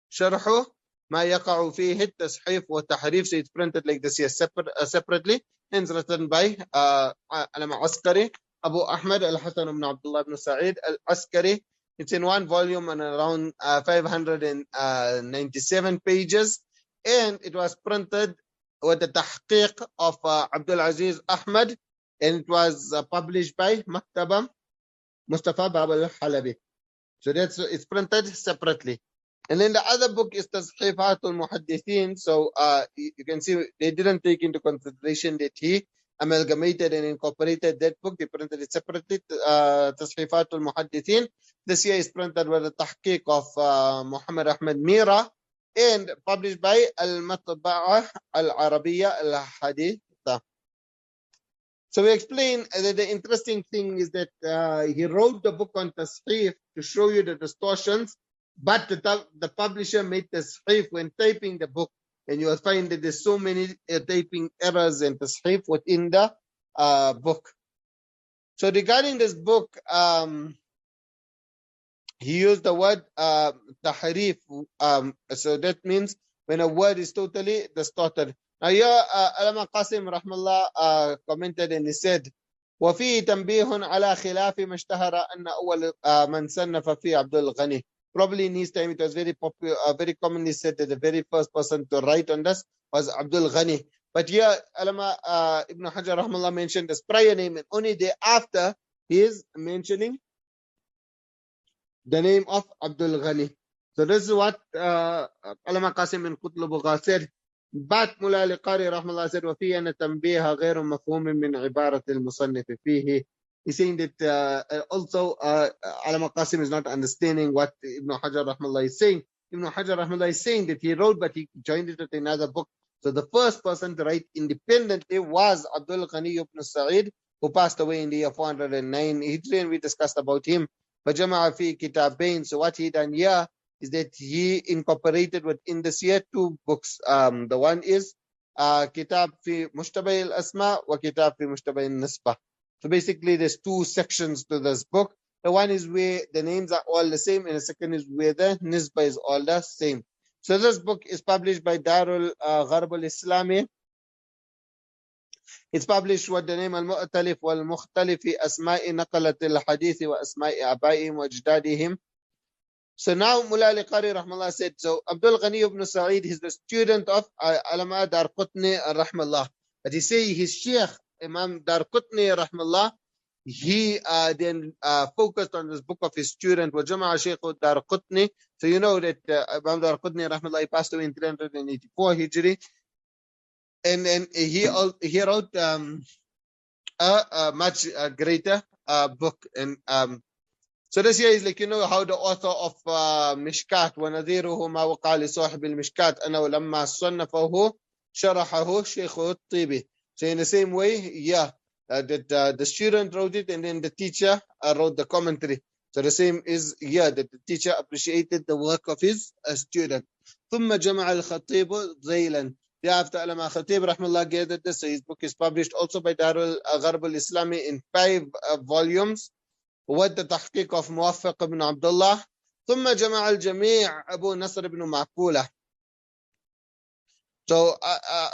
شرح ما يقع فيه التصحيف والتحريف. So it's printed like this here separately. And it's written by al-Askari, Abu Ahmad al-Hasan ibn Abdullah ibn Sa'id al-Askari. It's in one volume and around 597 pages. And it was printed with the tahqiq of Abdul Aziz Ahmad, and it was published by Maktaba Mustafa Bab al-Halabi. So it's printed separately. And then the other book is Tashifatul Muhaddithin. So you can see they didn't take into consideration that he amalgamated and incorporated that book. They printed it separately, Tashifatul Muhaddithin. This year is printed with the tahqiq of Muhammad Ahmad Mira, and published by Al-Matba'ah Al-Arabiya Al-Haditha. So we explain that the interesting thing is that he wrote the book on tasheef to show you the distortions, but the publisher made tasheef when typing the book, and you will find that there's so many typing errors and tasheef within the book. So regarding this book, he used the word tahrif. So that means when a word is totally distorted. Now here, Alama Qasim rahmallah commented and he said, وَفِي تَنْبِيهٌ عَلَى خِلَافِ مَا اشْتَهَرَ أَنَّ أَوَّلَ مَنْ صَنَّفَ فِي عَبْدُ الْغَنِي. Probably in his time it was very popular, very commonly said that the very first person to write on this was Abdul Ghani. But here, Alama Ibn Hajar rahmallah mentioned this prior name, and only thereafter he is mentioning the name of Abdul Ghani. So this is what Alama Qasim bin Qutb said. But Mullah al-Qari rahmallah said, وَفِي أَنَ تَنْبِيهَ غَيْرٌ مَفْهُومٍ مِنْ عِبَارَةِ الْمُصَنِّفِ فِيهِ. He's saying that also Alama Qasim is not understanding what Ibn Hajar rahmallah is saying. Ibn Hajar rahmallah is saying that he wrote, but he joined it with another book. So the first person to write independently was Abdul Ghani ibn Sa'id, who passed away in the year 409 Hijri, and we discussed about him. فَجَمَعَ فِي كِتَابَيْن. So what he done here is that he incorporated within this year two books. The one is Kitab fi Mushtabah al-Asma wa Kitab fi Mushtabah al-Nisbah. So basically there's two sections to this book. The one is where the names are all the same, and the second is where the Nisbah is all the same. So this book is published by Darul Gharb al-Islami. It's published with the name Al-Mu'talif wal-Mukhtalif fi Asma'i Naqalat al-Hadith wa Asma'i Abaihim wa Ajdadihim. So now Mullah al-Qari rahmallah said, so Abdul Ghani ibn Sa'id is the student of Alama Darqutni rahmallah. But he say his Sheikh Imam Darqutni rahmallah, he then focused on this book of his student, Wajama Shaykh Darqutni. So you know that Imam Darqutni rahmallah, he passed away in 384 Hijri. And then he wrote a much greater book. And so this here is like, you know, how the author of Mishkat, وَنَذِيرُهُ مَا وَقَعَ لِصَاحِبِ الْمِشْكَاتِ أَنَّهُ لَمَّا صَنَّفَهُ شَرَحَهُ شَيْخُ الطِّيبِ. So in the same way, yeah, that the student wrote it, and then the teacher wrote the commentary. So the same is, yeah, that the teacher appreciated the work of his student. ثُمَّ جَمَعَ الْخَطِيبُ زَيْلًا. Thereafter, Alama Khatib rahmallah gathered this. So his book is published also by Darul Gharb al-Islami in 5 volumes, with the tahqiq of Muwaffiq ibn Abdullah. ثم جمع الجميع أبو نصر بن معقولة. So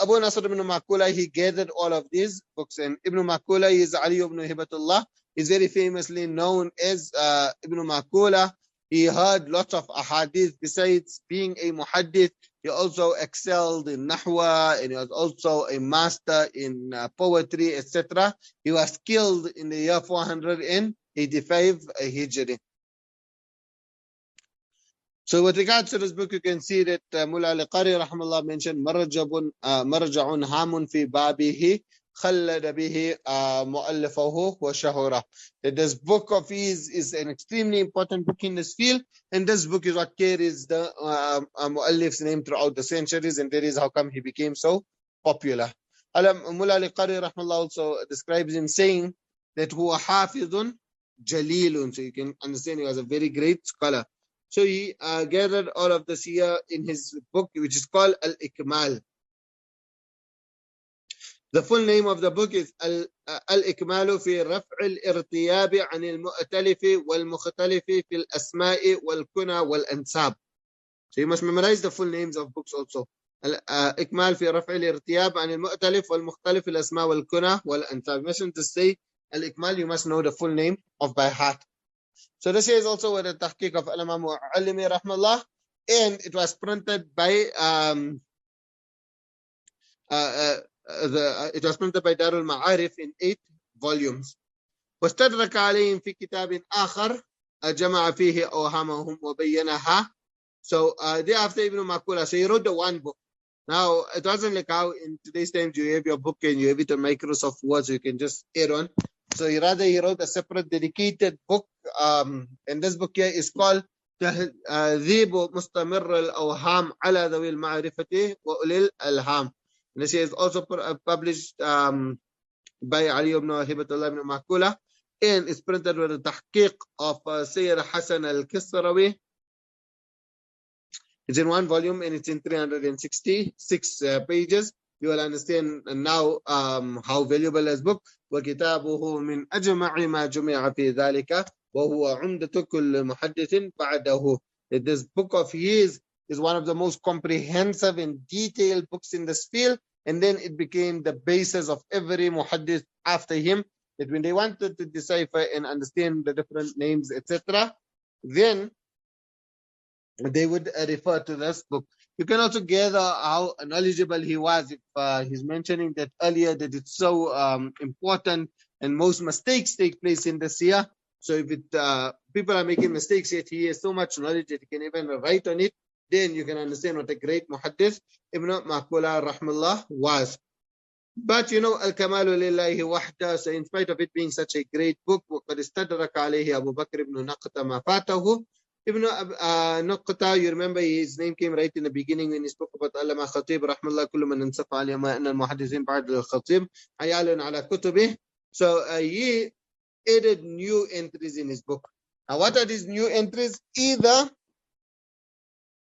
Abu Nasr ibn Makula, he gathered all of these books, and Ibn Makula is Ali ibn Hibatullah. He's very famously known as Ibn Makula. He heard lots of ahadith. Besides being a muhaddith, he also excelled in nahwa, and he was also a master in poetry, etc. He was killed in the year 485 Hijri. So with regards to this book, you can see that Mullah al-Qari rahimahullah mentioned marja'un hamun fi babihi khallada bihi mu'allifahu wa shahura. That this book of his is an extremely important book in this field, and this book is what carries the mu'allif's name throughout the centuries, and that is how come he became so popular. Mullah al-Qari rahimahullah also describes him saying that huwa hafidun jalilun. So you can understand he was a very great scholar. So he gathered all of this here in his book, which is called Al-Ikmal. The full name of the book is Al-Ikmalu fi Raf' al-Irtiyab an al-Mu'talif wal-Mukhtalif fi al-Asma'i wal-Kuna wal-Ansab. So you must memorize the full names of books also. Al-Ikmal fi Raf' al-Irtiyab an al-Mu'talif wal-Mukhtalif fi al-Asma' wal-Kuna wal-Ansab. You mustn't just say Al-Ikmal, you must know the full name of by heart. So this is also with the tahqiq of Al-Imam Mu'allimi rahmallah, and it was printed by Darul Ma'arif in 8 volumes. واستدرك عليهم في كتاب آخر جمع فيه أوهامهم وبينها. So thereafter Ibn Makula, so he wrote the one book. Now it wasn't like how in today's times you have your book and you have it on Microsoft Word, so you can just add on. So he wrote a separate dedicated book, and this book here is called تهذيب مستمر الأوهام على ذوي المعرفة وأولي الألهام. And this is also published by Ali ibn Hibatullah ibn Makula, and it's printed with the tahqiq of Sayyid Hassan al-Kisrawi. It's in 1 volume and it's in 366 pages. You will understand now how valuable this book. وكتابه من أجمع ما جمع في ذلك وهو عمدة كل محدث بعده. This book of his is one of the most comprehensive and detailed books in this field, and then it became the basis of every muhaddith after him, that when they wanted to decipher and understand the different names, etc., then they would refer to this book. You can also gather how knowledgeable he was if he's mentioning that earlier, that it's so important and most mistakes take place in this year. So if people are making mistakes, yet he has so much knowledge that he can even write on it, then you can understand what a great muhaddith Ibn Makula rahmallah was. But you know, Al-Kamalu lillahi wahda, so in spite of it being such a great book, وَقَدْ اسْتَدْرَكَ عَلَيْهِ أَبُو بَكْرِ بْنُ نَقْطَ مَا فَاتَهُ. Ibn Nuqta, you remember his name came right in the beginning when he spoke about Allama Khatib rahmallah, kullu man ansafa alayhi anna al-muhaddithin ba'd al-Khatib ayalun ala kutubih. So he added new entries in his book. Now what are these new entries? Either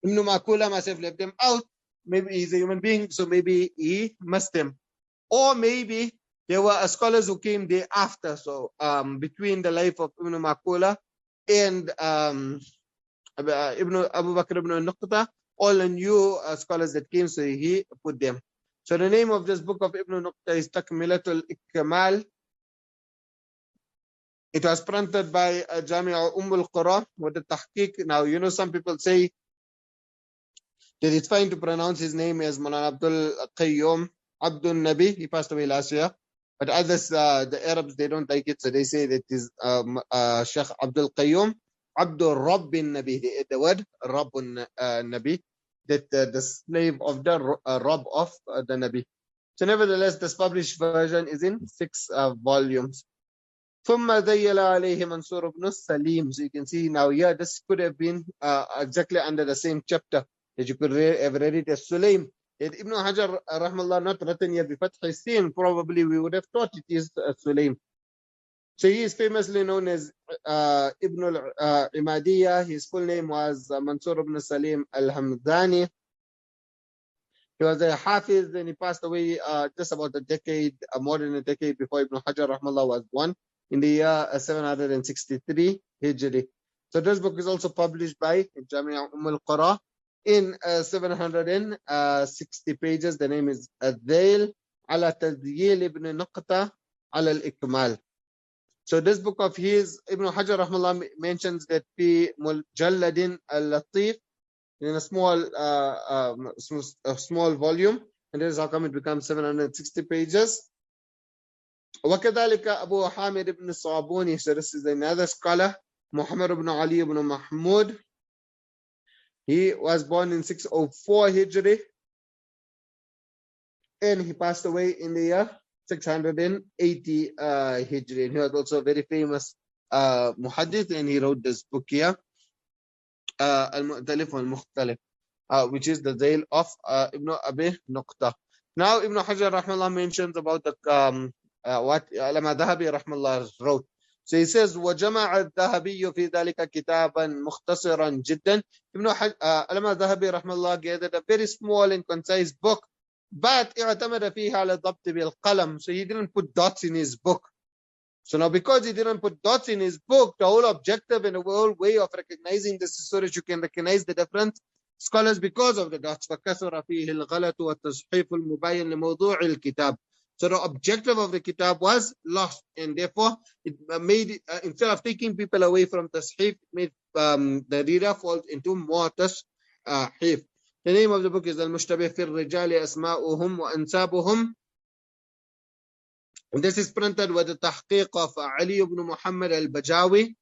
Ibn Makula must have left them out, maybe he's a human being, so maybe he missed them, or maybe there were scholars who came thereafter, so between the life of Ibn Makula and Ibn Abu Bakr ibn Nuqta, all the new scholars that came, so he put them. So the name of this book of Ibn Nuqta is Takmilatul Ikmal. It was printed by Jami'a al-Qura with the tahqiq. Now, you know, some people say that it's fine to pronounce his name as Mulana Abdul Qayyum Abdul Nabi. He passed away last year. But others, the Arabs, they don't like it, so they say that is Sheikh Abdul Qayyum Abdul Rabbin Nabi. They add the word Rabbun Nabi, that the slave of the Rabb of the Nabi. So nevertheless, this published version is in 6 volumes. ثم ذيل عليه منصور بن السليم. So you can see now here, this could have been exactly under the same chapter that you could have read it as Sulaim. Ibn Hajar rahmallah not written here بفتح السين, probably we would have thought it is Sulaim. So he is famously known as Ibn al-Imadiyya. His full name was Mansur ibn Salim al-Hamdani. He was a Hafiz, and he passed away just about a decade, more than a decade before Ibn Hajar rahmallah was born, in the year 763 Hijri. So this book is also published by Jamia al-Qura in 760 pages. The name is الذيل على تذييل ابن نقطة على الإكمال. So this book of his, Ibn Hajar rahmallah mentions that في مجلد اللطيف, in a small volume, and that is how come it becomes 760 pages. وكذلك أبو حامد ibn الصابوني, so this is another scholar, Muhammad ibn Ali ibn Mahmud. He was born in 604 Hijri, and he passed away in the year 680 Hijri. And he was also a very famous muhaddith, and he wrote this book here, Al-Mu'talif wal-Mukhtalif, which is the Zail of Ibn Abi Nuqta. Now Ibn Hajar rahmallah mentions about the what Allama Dhahabi rahmallah wrote. So he says, وَجَمَعَ الذَّهَبِيُّ فِي ذَلِكَ كِتَابًا مُخْتَصِرًا جِدًّا. Allama Dhahabi rahmallah gathered a very small and concise book, but اعتمد فيه على الضبط بالقلم. So he didn't put dots in his book. So now because he didn't put dots in his book, the whole objective and the whole way of recognizing this is so that you can recognize the different scholars because of the dots. فَكَثُرَ فِيهِ الْغَلَطُ وَالتَّصْحِيفُ الْمُبَيِّنُ لِمَوْضُوعِ الْكِتَابِ. So the objective of the kitab was lost, and therefore it made, instead of taking people away from tasheef, it made the reader fall into more tasheef. The name of the book is Al-Mushtabih fi al-Rijali Asma'uhum wa Ansabuhum. And this is printed with the tahqiq of Ali ibn Muhammad al-Bajawi,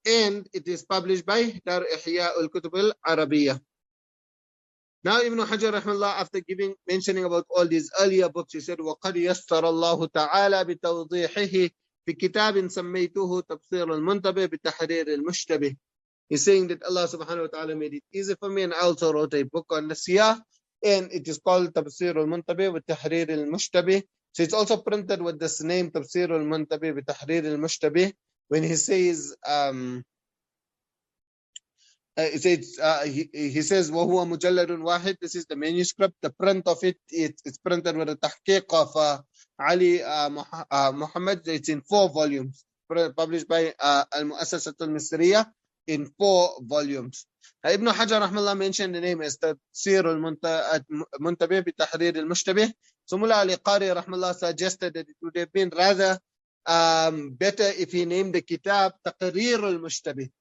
and it is published by Dar Ihya al-Kutub al-Arabiyyah. Now Ibn Hajar rahmallah, after mentioning about all these earlier books, he said, وَقَدْ يَسَّرَ اللَّهُ تَعَالَى بِتَوْضِيحِهِ فِي كِتَابٍ سَمَّيْتُهُ تَبْصِيرُ الْمُنْتَبِهِ بِتَحْرِيرِ الْمُشْتَبِهِ. He's saying that Allah subhanahu wa ta'ala made it easy for me, and I also wrote a book on the Siyah, and it is called Tabsir al-Muntabih with Tahrir al-Mushtabih. So it's also printed with this name, Tabsir al-Muntabih with Tahrir al-Mushtabih. When he says, he says, وَهُوَ مُجَلَّدٌ وَاحِدٌ. This is the manuscript. The print of it, it's printed with the tahqiq of Ali Muhammad. It's in 4 volumes, published by Al-Mu'assasat al-Misriya in 4 volumes. Ibn Hajar rahmallah mentioned the name as Tafsir al-Muntabih bi Tahrir al-Mushtabih. So Mullah Ali Qari rahmallah suggested that it would have been rather better if he named the kitab Taqrir al-Mushtabih.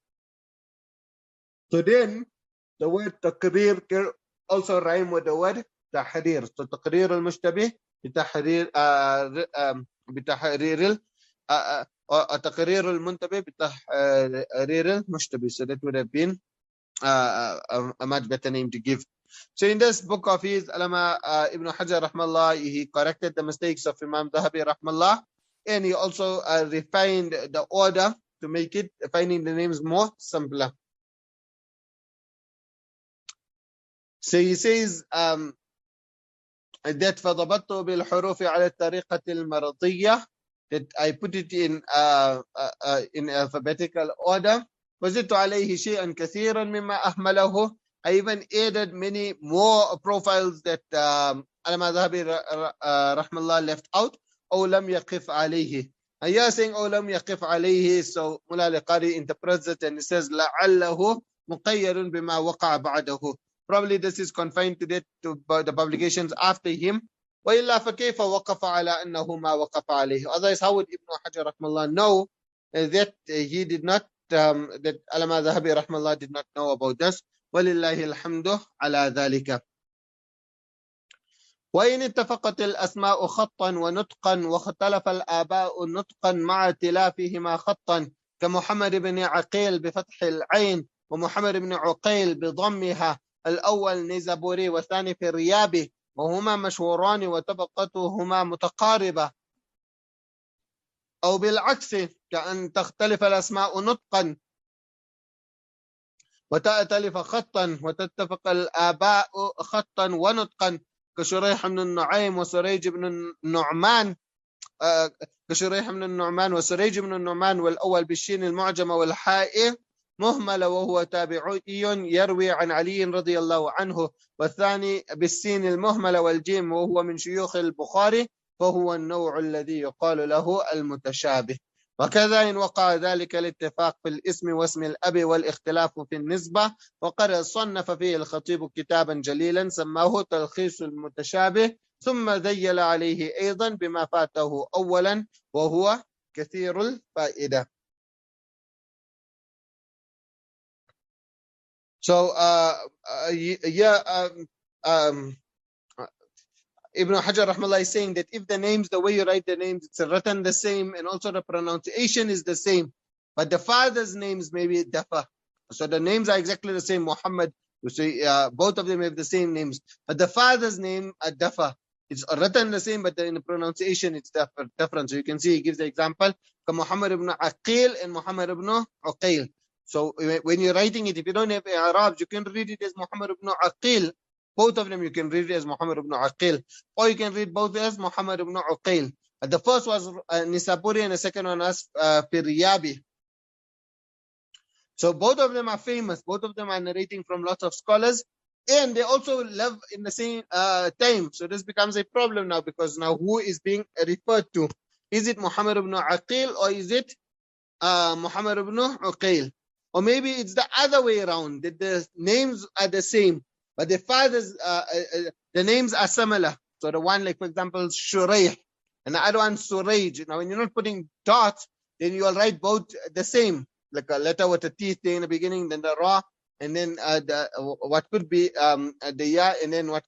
So then the word Taqrir can also rhyme with the word Tahrir. So Taqrir al-Mushtabih bi Tahrir تقرير المنتبه بتحرير المشتبه. So that would have been a much better name to give. So in this book of his, Allama Ibn Hajar rahmallah, he corrected the mistakes of Imam Dhahabi rahmallah, and he also refined the order to make it, finding the names more simpler. So he says that فضبطت بالحروف على الطريقة المرضية, that I put it in alphabetical order. وزدت عليه شيئا كثيرا مما أهمله. I even added many more profiles that Allama Dhahabi rahmallah left out. أو لم يقف عليه. And you are saying أو لم يقف عليه, so Mullah al-Qari interprets it and he says لعله مقيد بما وقع بعده. Probably this is confined to the publications after him. وإلا فكيف وقف على أنه ما وقف عليه. Otherwise, how would Ibn Hajar rahmallah know that he did not, that Allama Dhahabi rahmallah did not know about this? ولله الحمد على ذلك. وإن اتفقت الأسماء خطا ونطقا واختلف الآباء نطقا مع اختلافهما خطا كمحمد بن عقيل بفتح العين ومحمد بن عقيل بضمها، الأول نيزابوري والثاني في الريابي، وهما مشهوران وطبقتهما متقاربة. أو بالعكس كأن تختلف الأسماء نطقا وتأتلف خطا وتتفق الآباء خطا ونطقا كشريح بن النعيم وسريج بن النعمان، كشريح بن النعمان وسريج بن النعمان، والأول بالشين المعجمة والحاء مهملة وهو تابعي يروي عن علي رضي الله عنه، والثاني بالسين المهملة والجيم وهو من شيوخ البخاري، فهو النوع الذي يقال له المتشابه. وكذا إن وقع ذلك الاتفاق في الاسم واسم الأب والاختلاف في النسبة. وقد صنف فيه الخطيب كتابا جليلا سماه تلخيص المتشابه، ثم ذيل عليه أيضا بما فاته أولا وهو كثير الفائدة. So Ibn Hajar Rahmallah is saying that if the names, the way you write the names, it's written the same, and also the pronunciation is the same, but the father's names may be differ. So the names are exactly the same. Muhammad, you see, both of them have the same names, but the father's name are differ. It's written the same, but in the pronunciation it's different. So you can see he gives the example, Muhammad ibn Aqil and Muhammad ibn Uqail. So when you're writing it, if you don't have Arabs, you can read it as Muhammad ibn Aqil. Both of them you can read it as Muhammad ibn Aqil, or you can read both as Muhammad ibn Uqail. The first was Nisapuri and the second one was Firyabi. So both of them are famous. Both of them are narrating from lots of scholars, and they also live in the same time. So this becomes a problem now, because now who is being referred to? Is it Muhammad ibn Aqil or is it Muhammad ibn Uqail? Or maybe it's the other way around, that the names are the same, but the fathers, the names are similar. So the one, like for example, Shurayh, and the other one Surayj. Now when you're not putting dots, then you will write both the same, like a letter with a teeth in the beginning, then the ra, and then what could be the ya, and then what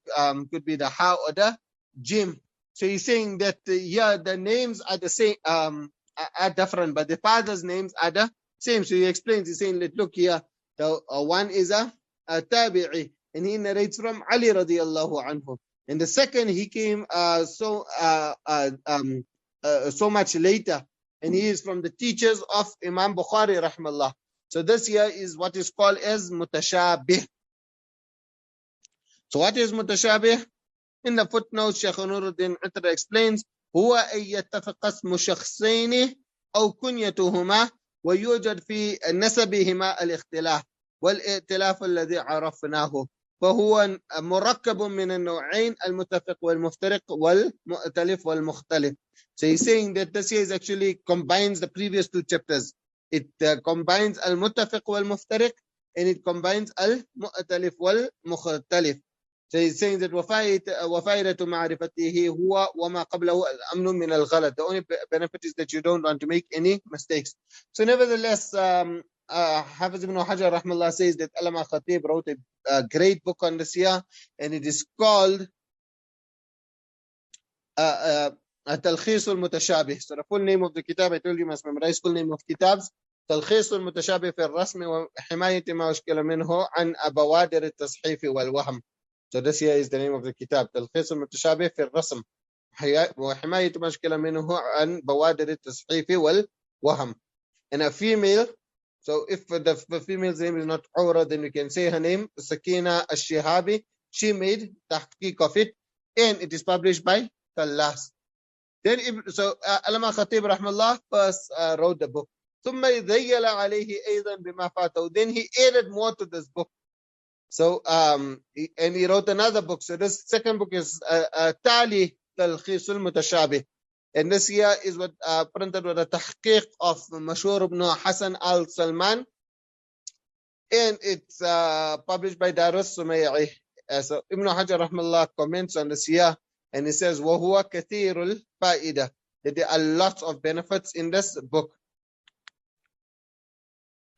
could be the ha or the jim. So he's saying that the names are the same, are different, but the father's names are the same. So he explains, he's saying, look here, the one is a tabi'i, and he narrates from Ali radiallahu anhu. And the second, he came so much later, and he is from the teachers of Imam Bukhari rahmallah. So this here is what is called as mutashabih. So what is mutashabih? In the footnote, Shaykh Nuruddin Utra explains, هو أن يتفق اسم شخصين أو كنيتهما ويوجد في نسبهما الاختلاف والائتلاف الذي عرفناه، فهو مركب من النوعين المتفق والمفترق والمؤتلف والمختلف. So he's saying that this here is actually combines the previous two chapters. It combines al-muttafiq wal-muftariq, and it combines al-mu'talif wal-mukhtalif. So he's saying that وَفَائِدَةُ مَعْرِفَتِهِ هُوَ وَمَا قَبْلَهُ الْأَمْنُ مِنَ الْغَلَطِ. The only benefit is that you don't want to make any mistakes. So nevertheless, Hafiz ibn Hajar rahmallah says that Allama Khatib wrote a great book on this year, and it is called تلخيص المتشابه. So the full name of the kitab, I told you must memorize full name of kitabs. تلخيص المتشابه في الرسم وحماية ما أشكل منه عن بوادر التصحيف والوهم. So this here is the name of the kitab, تلخيص المتشابه في الرسم وحماية ما أشكل منه عن بوادر التصحيف والوهم. And a female, so if the female's name is not Aura, then we can say her name, Sakina Ash-Shihabi. She made tahqiq of it, and it is published by Tallas. Then, so Allama Khatib rahmallah first wrote the book. ثم ذيل عليه أيضا بما فاته. Then he added more to this book. So and he wrote another book. So this second book is Tali Talkhis al-Mutashabih. And this here is what printed with a tahqiq of Mashhur ibn Hassan al-Salman. And it's published by Darus Sumayyi. So Ibn Hajar rahmallah comments on this here, and he says, وَهُوَ كَثِيرُ الْفَائِدَةِ, that there are lots of benefits in this book.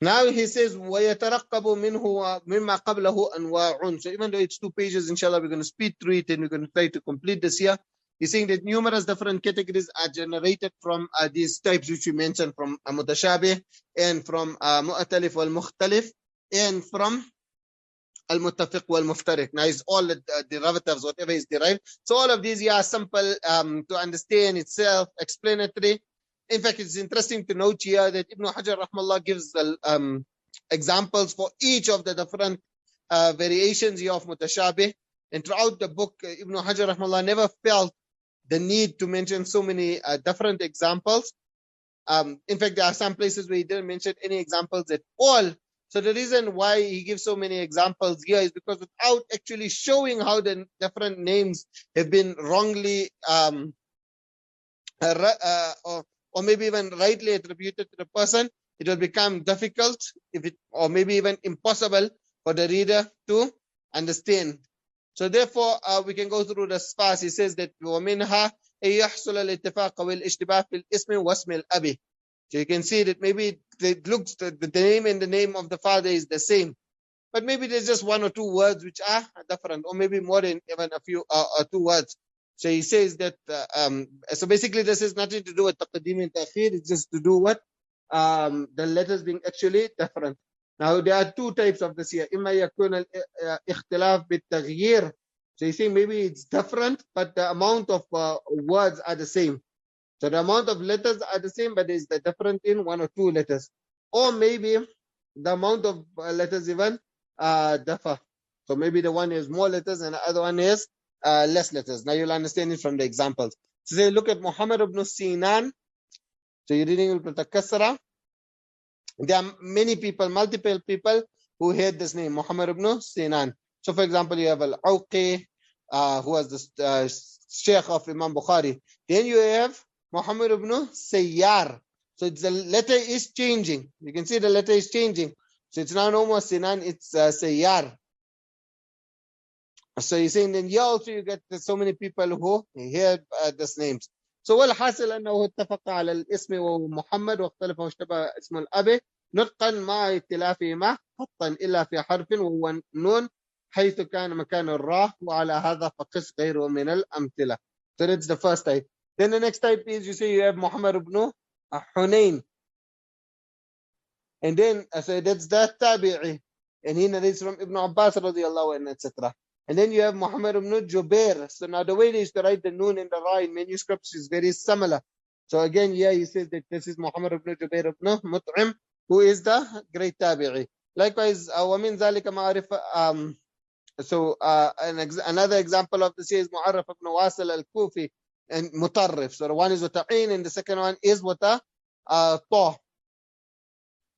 Now he says, وَيَتَرَقَّبُ مِنْهُ مِمَّا قَبْلَهُ أَنْوَاعٌ. So even though it's 2 pages, inshallah, we're going to speed through it, and we're going to try to complete this here. He's saying that numerous different categories are generated from these types which we mentioned, from mutashabih, and from mu'talif wal-mukhtalif, and from al-muttafiq wal-muftariq. Now it's all the derivatives, whatever is derived. So all of these are simple to understand, it's self-explanatory. In fact, it's interesting to note here that Ibn Hajar rahmallah gives the examples for each of the different variations here of mutashabih. And throughout the book, Ibn Hajar rahmallah never felt the need to mention so many different examples. In fact, there are some places where he didn't mention any examples at all. So the reason why he gives so many examples here is because without actually showing how the different names have been wrongly or or maybe even rightly attributed to the person, it will become difficult, or maybe even impossible for the reader to understand. So therefore, we can go through this fast. He says that وَمِنْهَا يَحْصُلَ الاتفاق والاشتباه في الاسم واسم الأب. So you can see that maybe it looks the name and the name of the father is the same, but maybe there's just one or two words which are different, or maybe more than even a few or two words. So he says that. So basically, this has nothing to do with taqdim and ta'khir. It's just to do with the letters being actually different. Now there are two types of this here. إما يكون الاختلاف بالتغيير. So you see maybe it's different, but the amount of words are the same. So the amount of letters are the same, but there's the difference in one or two letters. Or maybe the amount of letters even differ. So maybe the one has more letters and the other one has less letters. Now you'll understand it from the examples. So say, look at Muhammad ibn Sinan. So you're reading Ibn Takassara. There are many people, multiple people who had this name, Muhammad ibn Sinan. So for example, you have Al-Awqi, who was the Sheikh of Imam Bukhari. Then you have Muhammad ibn Sayyar. So the letter is changing. You can see the letter is changing. So it's now no more Sinan, it's Sayyar. So you're saying then here also you get so many people who hear these names. So والحاصل أنه اتفق على الاسم وهو محمد واختلف واشتبه اسم الأب نطقا مع اختلافهما خطا إلا في حرف وهو نون حيث كان مكان الراء وعلى هذا فقس غيره من الأمثلة. So that's the first type. Then the next type is you say you have Muhammad ibn Hunayn. And then so that's the Tabi'i. And he narrates from Ibn Abbas radiallahu anhu, etc. And then you have Muhammad ibn Jubair. So now the way they used to write the noon and the ra in manuscripts is very similar. So again, yeah, he says that this is Muhammad ibn Jubair ibn Mut'im, who is the great Tabi'i. Likewise, وَمِنْ ذَلِكَ مَعْرِفَ. So another example of this is Mu'arraf ibn Wasil al-Kufi and Mutarrif. So the one is with a ain and the second one is with a ta.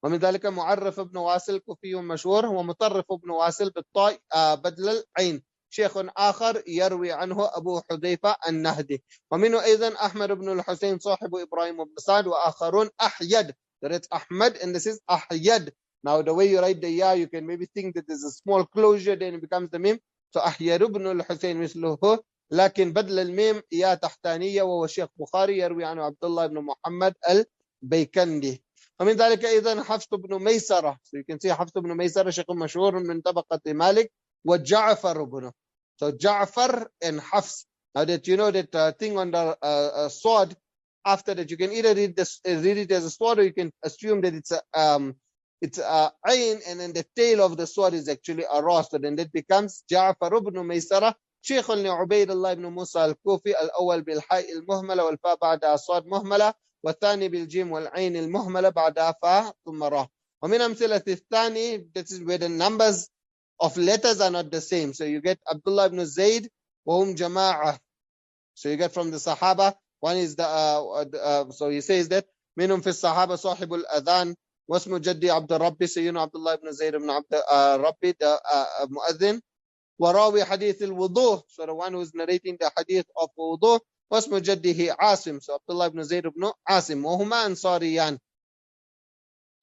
ومن ذلك معرف ابن واصل كوفي مشهور ومطرف ابن واصل بالطاء بدل العين شيخ آخر يروي عنه أبو حذيفة النهدي ومنه أيضا أحمد بن الحسين صاحب إبراهيم بن سعد وآخرون أحيد. That it's Ahmad and this is Ahyad. Now the way you write the ya, you can maybe think that there's a small closure, then it becomes the mim. So أحيد بن الحسين مثله لكن بدل الميم يا تحتانية وهو شيخ بخاري يروي عنه عبد الله بن محمد البيكندي. ومن ذلك أيضا حفص بن ميسرة. So you can see حفص بن ميسرة شيخ مشهور من طبقة مالك وجعفر بن. So Ja'far and Hafs. Now that you know that thing on the sword, after that you can either read it as a sword or you can assume that it's a ayn and then the tail of the sword is actually a ra. So then that becomes Ja'far ibn Maysara شيخ لعبيد الله بن موسى الكوفي الأول بالحاء المهملة والفاء بعدها صاد مهملة والثاني بالجيم والعين المهملة بعدها فاء ثم راء. ومن أمثلة الثاني, this is where the numbers of letters are not the same. So you get Abdullah ibn Zayd وهم جماعة. So you get from the Sahaba, one is so he says that منهم في الصحابة صاحب الأذان واسم جدي عبد الربي. So you know Abdullah ibn Zayd ibn عبد الربي the مؤذن. وراوي حديث الوضوء. So the one who is narrating the hadith of wudu. واسم جده عاصم. So Abdullah ibn Zayd ibn Asim. وهما أنصاريان.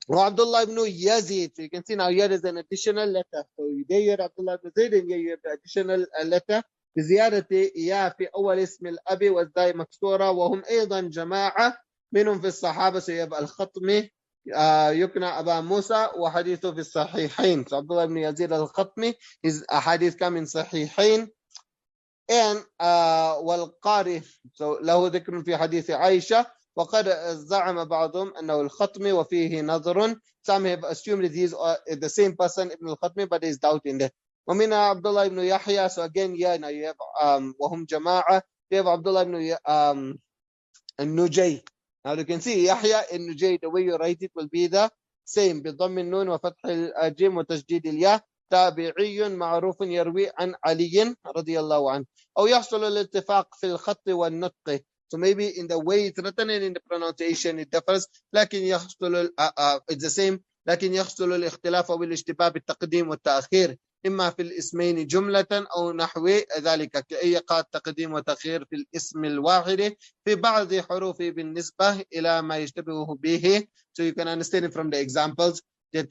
وعبد الله ibn Yazid. So you can see now here is an additional letter. So there you have Abdullah ibn Zayd and here you have the additional letter. بزيادة يا في أول اسم الأب والداء مكسورة وهم أيضا جماعة منهم في الصحابة. So you have الخطمي يكنى أبا موسى وحديثه في الصحيحين. So Abdullah ibn Yazid al-Khatmi, his hadith come in صحيحين. And والقاري, so له ذكر في حديث عائشة وقد زعم بعضهم أنه الخطمي وفيه نظر. Some have assumed that he is the same person, Ibn al-Khatmi, but there is doubt in that. ومن عبد الله ibn Yahya. So again, yeah, now you have وهم جماعة. You have Abdullah ibn Nujay. Now you can see Yahya and Nujay, the way you write it will be the same. بضم النون وفتح الجيم وتشديد الياء. تابعي معروف يروي عن علي رضي الله عنه. أو يحصل الاتفاق في الخط والنطق. So maybe in the way it's written and in the pronunciation it differs. لكن يحصل it's the same. لكن يحصل الاختلاف والاشتباه بالتقديم والتأخير. إما في الاسمين جملة أو نحو ذلك كإيقاع تقديم وتأخير في الاسم الواحد في بعض حروفه بالنسبة إلى ما يشتبه به. So you can understand from the examples that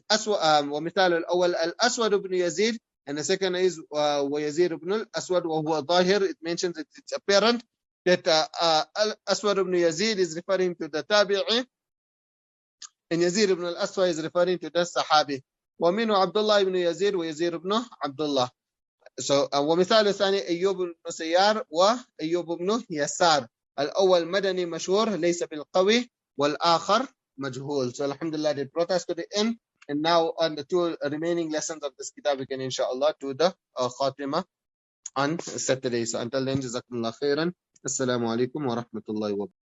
ومثال الأول الأسود بن يزيد, and the second is ويزيد بن الأسود وهو ظاهر. It mentions that it's apparent that الأسود بن يزيد is referring to the tabi'i, and يزيد بن الأسود is referring to the sahabi. ومنه عبد الله بن يزيد ويزيد بن عبد الله. So ومثال الثاني أيوب بن سيار وأيوب بن يسار. الأول مدني مشهور ليس بالقوي, والآخر مجهول. So alhamdulillah, they brought us to the end, and now on the two remaining lessons of this kitab we can inshallah do the khatima on Saturday. So until then, jazakumullah khairan. Assalamu alaikum wa rahmatullahi wa barakatuh.